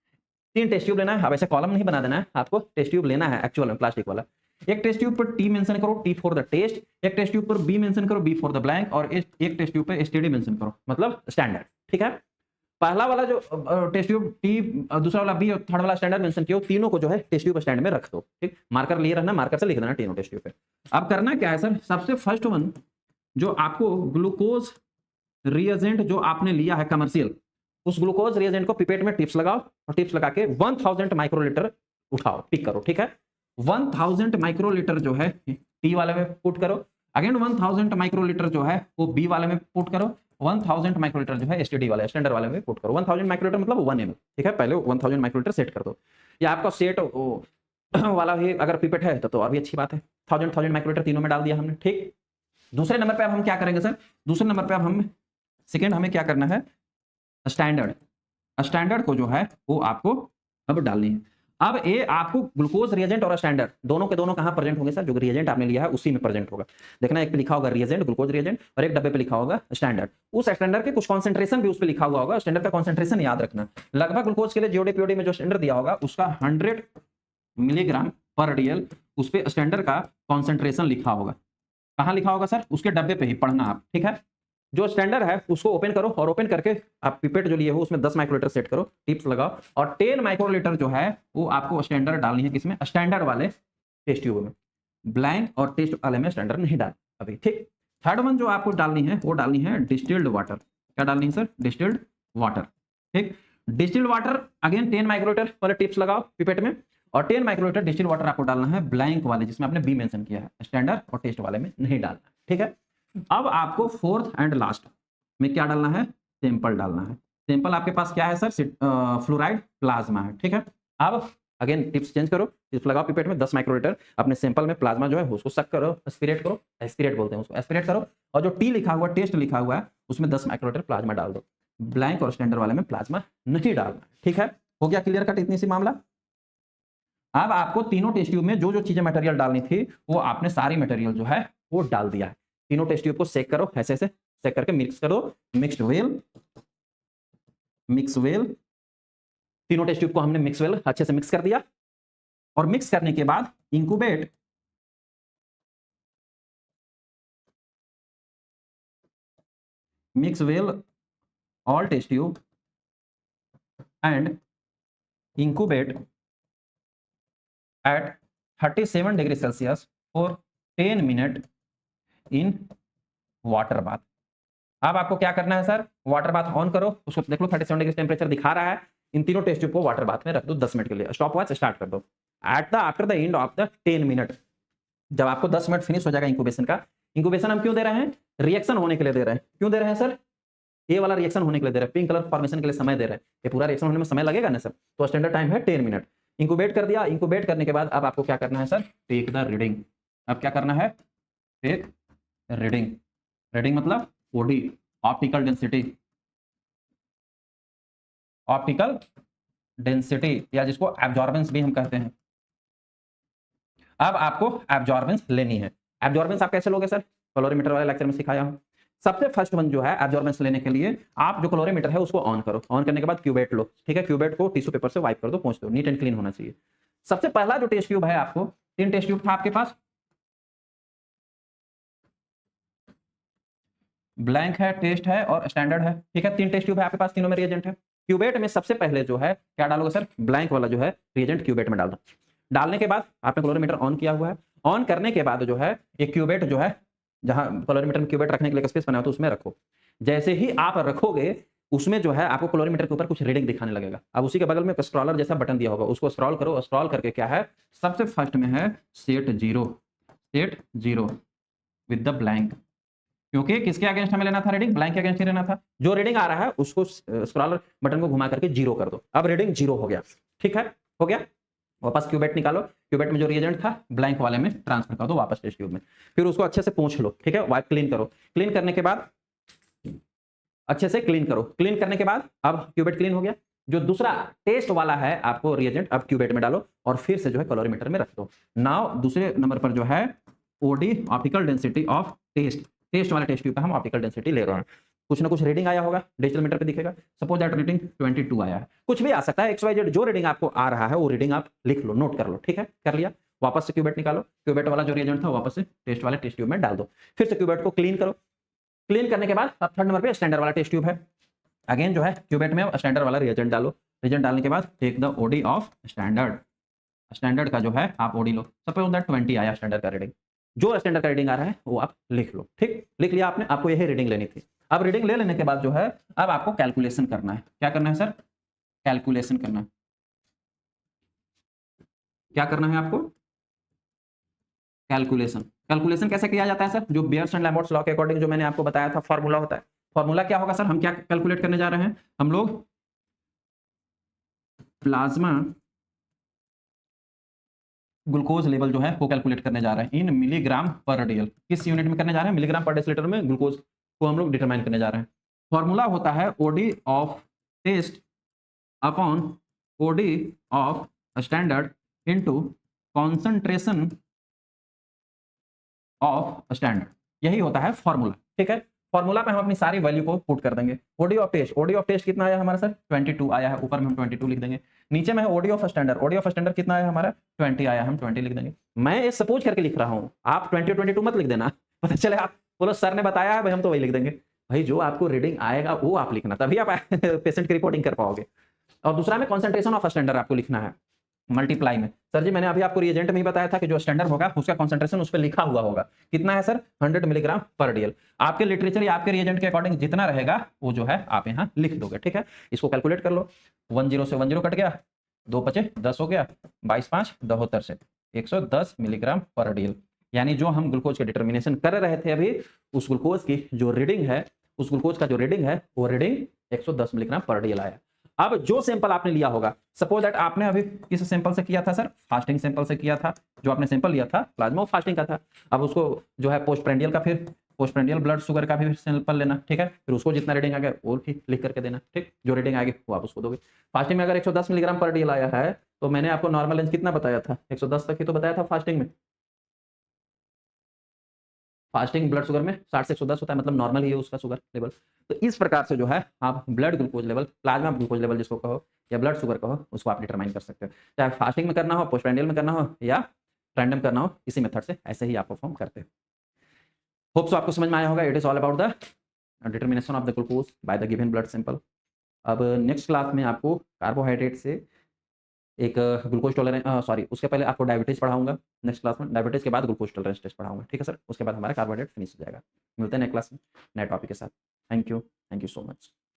3 test tube लेना है। अब ऐसे कॉलम नहीं बना देना है, आपको टेस्ट ट्यूब लेना है एक्चुअल में, प्लास्टिक वाला। एक टेस्ट ट्यूब पर टी मेंशन करो, टी फॉर द टेस्ट। एक टेस्ट ट्यूब पर बी मेंशन करो, बी फॉर द ब्लैंक। और एक टेस्ट ट्यूब पर एसटीडी मेंशन करो, मतलब स्टैंडर्ड। ठीक है, पहला वाला जो टेस्ट ट्यूब टी, दूसरा वाला बी और थर्ड वाला स्टैंडर्ड मेंशन किया, तीनों को जो है टेस्ट ट्यूब स्टैंड में रख दो। ठीक, मार्कर लिए रहना, मार्कर से लिख देना तीनों टेस्ट ट्यूब पे। अब करना क्या है सर, सबसे फर्स्ट वन जो आपको ग्लूकोज रिएजेंट जो आपने लिया है कमर्शियल, उस ग्लूकोज रिएजेंट को पिपेट में टिप्स लगाओ और टिप्स लगा के 1000 माइक्रोलीटर उठाओ, पिक करो। ठीक है, 1000 माइक्रोलीटर जो है टी वाले में पुट करो। अगेन 1000 माइक्रोलीटर जो है वो बी वाले में पुट करो। 1000 माइक्रोलीटर जो है एसटीडी वाले, स्टैंडर्ड वाले में पुट करो। 1000 माइक्रोलीटर मतलब 1 ml। ठीक है, पहले 1000 माइक्रोलीटर सेट कर दो, या आपका सेट वाला ही अगर पिपेट है तो और भी अच्छी बात है। 1000 माइक्रोलीटर तीनों में डाल दिया हमने। ठीक, दूसरे नंबर पे अब हम क्या करेंगे सर, दूसरे नंबर पे अब हम सेकेंड हमें क्या करना है, स्टैंडर्ड। स्टैंडर्ड को जो है वो आपको अब डालनी है। अब ये आपको ग्लूकोज रिएजेंट और स्टैंडर्ड दोनों के दोनों कहां प्रेजेंट होंगे सर, जो रिएजेंट आपने लिया है उसी में प्रेजेंट होगा। देखना, एक पे लिखा होगा रिएजेंट, ग्लूकोज रिएजेंट, और एक डब्बे पे लिखा होगा स्टैंडर्ड। उस स्टैंडर्ड के कुछ कॉन्सेंट्रेशन भी उस पे लिखा हुआ होगा। स्टैंडर्ड का कॉन्सेंट्रेशन याद रखना, लगभग ग्लूकोज के लिए जीओडी पीओडी में जो स्टैंडर्ड दिया होगा उसका 100 मिलीग्राम पर डीएल उस पे स्टैंडर्ड का कॉन्सेंट्रेशन लिखा होगा। कहाँ लिखा होगा सर? उसके डब्बे पे ही पढ़ना आप, ठीक है। जो स्टैंडर्ड है उसको ओपन करो और ओपन करके आप पिपेट जो लिए हो उसमें 10 माइक्रोलीटर सेट करो, टिप्स लगाओ और 10 माइक्रोलीटर जो है वो आपको स्टैंडर्ड डालनी है। किसमें? स्टैंडर्ड वाले टेस्ट ट्यूब में। ब्लैंक और टेस्ट वाले में स्टैंडर्ड नहीं डाल अभी, ठीक। थर्ड वन जो आपको डालनी है वो डालनी है डिस्टिल्ड वाटर। क्या डालनी है सर? डिस्टिल्ड वाटर, ठीक। डिस्टिल्ड वाटर अगेन 10 माइक्रोलीटर वाले टिप्स लगाओ पिपेट में और 10 माइक्रोलीटर डिस्टिल्ड वाटर आपको डालना है ब्लैंक वाले जिसमें आपने बी मेंशन किया है, स्टैंडर्ड और टेस्ट वाले में नहीं डालना, ठीक है। अब आपको फोर्थ एंड लास्ट में क्या डालना है? सैंपल डालना है। सैंपल आपके पास क्या है सर? फ्लोराइड प्लाज्मा है, ठीक है। अब अगेन टिप्स चेंज करो, टिप्स लगाओ पिपेट में 10 माइक्रोलीटर अपने सैंपल में प्लाज्मा जो है उसको सक करो, एस्पिरेट करो, एस्पिरेट बोलते हैं उसको, एस्पिरेट करो और जो टी लिखा हुआ, टेस्ट लिखा हुआ है उसमें 10 माइक्रोलीटर प्लाज्मा डाल दो। ब्लैंक और स्टैंडर्ड वाले में प्लाज्मा नहीं डालना, ठीक है। हो गया क्लियर कट इतनी सी मामला। अब आपको तीनों टेस्ट ट्यूब में जो जो चीजें मटेरियल डालनी थी वो आपने सारी मटेरियल जो है वो डाल दिया है। तीनों टेस्ट ट्यूब को सेक करो, ऐसे ऐसे सेक करके मिक्स करो, मिक्स्ड वेल, तीनों टेस्ट ट्यूब को हमने मिक्स वेल अच्छे से मिक्स कर दिया और मिक्स करने के बाद incubate mix well all test tube and incubate at 37 degree Celsius for 10 minute in water bath. अब आपको क्या करना है सर? वाटर बाथ ऑन करो, उसको देख लो 37 डिग्री टेम्परेचर दिखा रहा है। इन तीनों टेस्ट ट्यूब को वाटर बाथ में रख दो 10 मिनट के लिए, स्टॉप वॉच स्टार्ट कर दो। After the end of the 10 minute, जब आपको 10 मिनट फिनिश हो जाएगा इंक्यूबेशन का। इंक्यूबेशन हम क्यों दे रहे हैं? रिएक्शन होने के लिए दे रहे हैं। क्यों दे रहे हैं सर? ये वाला रिएक्शन होने के लिए दे रहे हैं, पिंक कलर फॉर्मेशन के लिए समय दे रहे हैं। ये पूरा रिएक्शन होने में समय लगेगा ना सर, तो स्टैंडर्ड टाइम है 10 मिनट। इंक्यूबेट कर दिया, इंक्यूबेट करने के बाद अब आपको क्या करना है सर? Take the reading. अब क्या करना है? Take reading. रीडिंग मतलब OD, optical density, optical density या जिसको एब्जॉर्बेंस भी हम कहते हैं। अब आपको एब्जॉर्बेंस लेनी है। एब्जॉर्बेंस आप कैसे लोगे सर? कैलोरीमीटर वाले लेक्चर में सिखाया हूं। सबसे फर्स्ट वन जो है एब्जॉर्बेंस लेने के लिए आप जो कैलोरीमीटर है उसको ऑन करो। ऑन करने के बाद क्यूबेट लो, ठीक है। क्यूबेट को टिश्यू पेपर से वाइप कर दो, पोंछ दो, नीट एंड क्लीन होना चाहिए। सबसे पहला जो टेस्ट ट्यूब है आपको, 3 टेस्ट ट्यूब था आपके पास, ब्लैंक है, टेस्ट है और स्टैंडर्ड है, ठीक है। 3 टेस्ट ट्यूब है आपके पास, तीनों में रिएजेंट है। क्यूबेट में सबसे पहले जो है क्या डालोगे सर? ब्लैंक वाला जो है रिएजेंट क्यूबेट में डाल दो। डालने के बाद आपने कैलोरीमीटर ऑन किया हुआ है। ऑन करने के बाद जो है ये क्यूबेट जो है, जहां कैलोरीमीटर में क्यूबेट रखने के लिए स्पेस बना हो तो उसमें रखो। जैसे ही आप रखोगे उसमें जो है आपको कैलोरीमीटर के ऊपर कुछ रीडिंग दिखाने लगेगा। अब उसी के बगल में स्क्रॉलर जैसा बटन दिया होगा, उसको स्क्रॉल करो। स्क्रॉल करके क्या है? सबसे फर्स्ट में है set zero with the blank, क्योंकि किसके अगेंस्ट हमें लेना था रीडिंग? ब्लैंक के अगेंस्ट ही लेना था। जो रीडिंग आ रहा है उसको स्क्रॉलर बटन को घुमा करके 0 कर दो। अब रीडिंग 0 हो गया, ठीक है। हो गया। वापस क्यूबेट निकालो, क्यूबेट में जो रिएजेंट था ब्लैंक वाले में ट्रांसफर कर दो वापस टेस्ट ट्यूब में। फिर उसको अच्छे से पोंछ लो, ठीक है। वाइप क्लीन करो। क्लीन करने के बाद अच्छे से क्लीन करो। क्लीन करने के बाद अब क्यूबेट क्लीन हो गया। जो दूसरा टेस्ट वाला है आपको रिएजेंट अब क्यूबेट में डालो और फिर से जो है कैलोरीमीटर में रख दो। नाउ दूसरे नंबर पर जो है OD, optical density of test वाला टेस्ट ट्यूब पे हम ऑप्टिकल डेंसिटी ले रहे हैं। कुछ ना कुछ रीडिंग आया होगा, डिजिटल मीटर पे दिखेगा। सपोज दैट रीडिंग 22 आया है, कुछ भी आ सकता है, XYZ जो रीडिंग आपको आ रहा है वो रीडिंग आप लिख लो, नोट कर लो, ठीक है। कर लिया। वापस से क्यूबेट निकालो, क्यूबेट वाला जो रिएजेंट था वापस से टेस्ट वाले टेस्ट ट्यूब में डाल दो। फिर से क्यूबेट को क्लीन करो। क्लीन करने के बाद अब थर्ड नंबर पे स्टैंडर्ड वाला टेस्ट ट्यूब है। अगेन जो है क्यूबेट में स्टैंडर्ड वाला रिएजेंट डालो। रिएजेंट डालने के बाद take the OD of standard का जो है आप ओडी लो। सपोज दैट 20 आया स्टैंडर्ड का रीडिंग। जो स्टैंडर्ड का रीडिंग आ रहा है वो आप लिख लो, ठीक। लिख लिया आपने, आपको यही रीडिंग लेनी थी। अब रीडिंग ले लेने के बाद जो है अब आपको कैलकुलेशन करना है। क्या करना है सर? कैलकुलेशन करना है। क्या करना है आपको? कैलकुलेशन। कैलकुलेशन कैसे किया जाता है सर? जो बियर्स एंड लैम्बर्ट्स लॉ के अकॉर्डिंग जो मैंने आपको बताया था फॉर्मूला होता है। फॉर्मूला क्या होगा सर? हम क्या कैलकुलेट करने जा रहे हैं? हम लोग प्लाज्मा ग्लूकोज लेवल जो है वो कैलकुलेट करने जा रहे हैं इन मिलीग्राम पर डेल। किस यूनिट में करने जा रहे हैं? मिलीग्राम पर डेसीलीटर में ग्लूकोज को हम लोग डिटरमाइन करने जा रहे हैं। फॉर्मूला होता है OD of test upon OD of standard into concentration of standard. यही होता है फॉर्मूला, ठीक है। फॉर्मूला पे हम अपनी सारी वैल्यू को पुट कर देंगे। ओडी ऑफ टेस्ट कितना आया हमारा सर? 22 आया है। ऊपर में हम 22 लिख देंगे। नीचे में है ओडी ऑफ स्टैंडर्ड कितना आया हमारा? 20 आया, हम 20 लिख देंगे। मैं ये सपोज करके लिख रहा हूँ, आप 2022 मत लिख देना। पता चले आप बोलो सर ने बताया है भाई, हम तो वही लिख देंगे। भाई जो आपको रीडिंग आएगा वो आप लिखना, तभी आप पेशेंट की रिपोर्टिंग कर पाओगे। और दूसरा में कंसंट्रेशन ऑफ स्टैंडर्ड आपको लिखना है मल्टीप्लाई में। सर जी मैंने अभी आपको रिएजेंट में ही बताया था कि जो स्टैंडर्ड होगा उसका कंसंट्रेशन उस पर लिखा हुआ होगा, कितना है सर 100 मिलीग्राम पर डीएल। आपके लिटरेचर या आपके रिएजेंट के अकॉर्डिंग जितना रहेगा वो जो है आप यहाँ लिख दोगे, ठीक है। इसको कैलकुलेट कर लो, 10 से 10 कट गया, 2 पचे 10 हो गया, 22 5 72 से 110 मिलीग्राम पर डीएल। यानी जो हम ग्लूकोज के डिटर्मिनेशन कर रहे थे अभी, उस ग्लूकोज की जो रीडिंग है, उस ग्लूकोज का जो रीडिंग है वो रीडिंग 110 मिलीग्राम पर डीएल आया। अब जो सैंपल आपने लिया होगा, सपोज दैट आपने अभी किस सैंपल से किया था सर, फास्टिंग सैंपल से किया था। जो आपने सैंपल लिया था प्लाज्मा फास्टिंग का था। अब उसको जो है पोस्ट प्रेंडियल का, फिर पोस्ट प्रेंडियल ब्लड शुगर का भी सैंपल लेना, ठीक है। फिर उसको जितना रीडिंग आ गया वो भी लिख करके देना, ठीक। जो रीडिंग आएगी वो आप उसको दोगे। फास्टिंग में अगर 110 मिलीग्राम पर डीएल आया है तो मैंने आपको नॉर्मल रेंज कितना बताया था, 110 तक ही तो बताया था फास्टिंग में। फास्टिंग ब्लड शुगर में 60 से 110 होता है, मतलब नॉर्मल ही है उसका शुगर लेवल। तो इस प्रकार से जो है आप blood glucose level, plasma glucose level जिसको कहो या ब्लड शुगर कहो, उसको आप डिटरमाइन कर सकते हो। चाहे फास्टिंग में करना हो, पोस्टप्रेंडियल में करना हो या रैंडम करना हो, इसी मेथड से ऐसे ही आप परफॉर्म करते हो। होप सो आपको समझ में आया होगा। It is all about the determination of the glucose bye the given blood sample. अब नेक्स्ट क्लास में आपको कार्बोहाइड्रेट से एक ग्लूकोज टॉलरेंस, सॉरी उसके पहले आपको डायबिटीज पढ़ाऊंगा नेक्स्ट क्लास में। डायबिटीज के बाद ग्लूकोज टॉलरेंस टेस्ट पढ़ाऊंगा, ठीक है सर। उसके बाद हमारा कार्बोहाइड्रेट फिनिश हो जाएगा। मिलते हैं नेक्स्ट क्लास में नए टॉपिक के साथ। Thank you so much.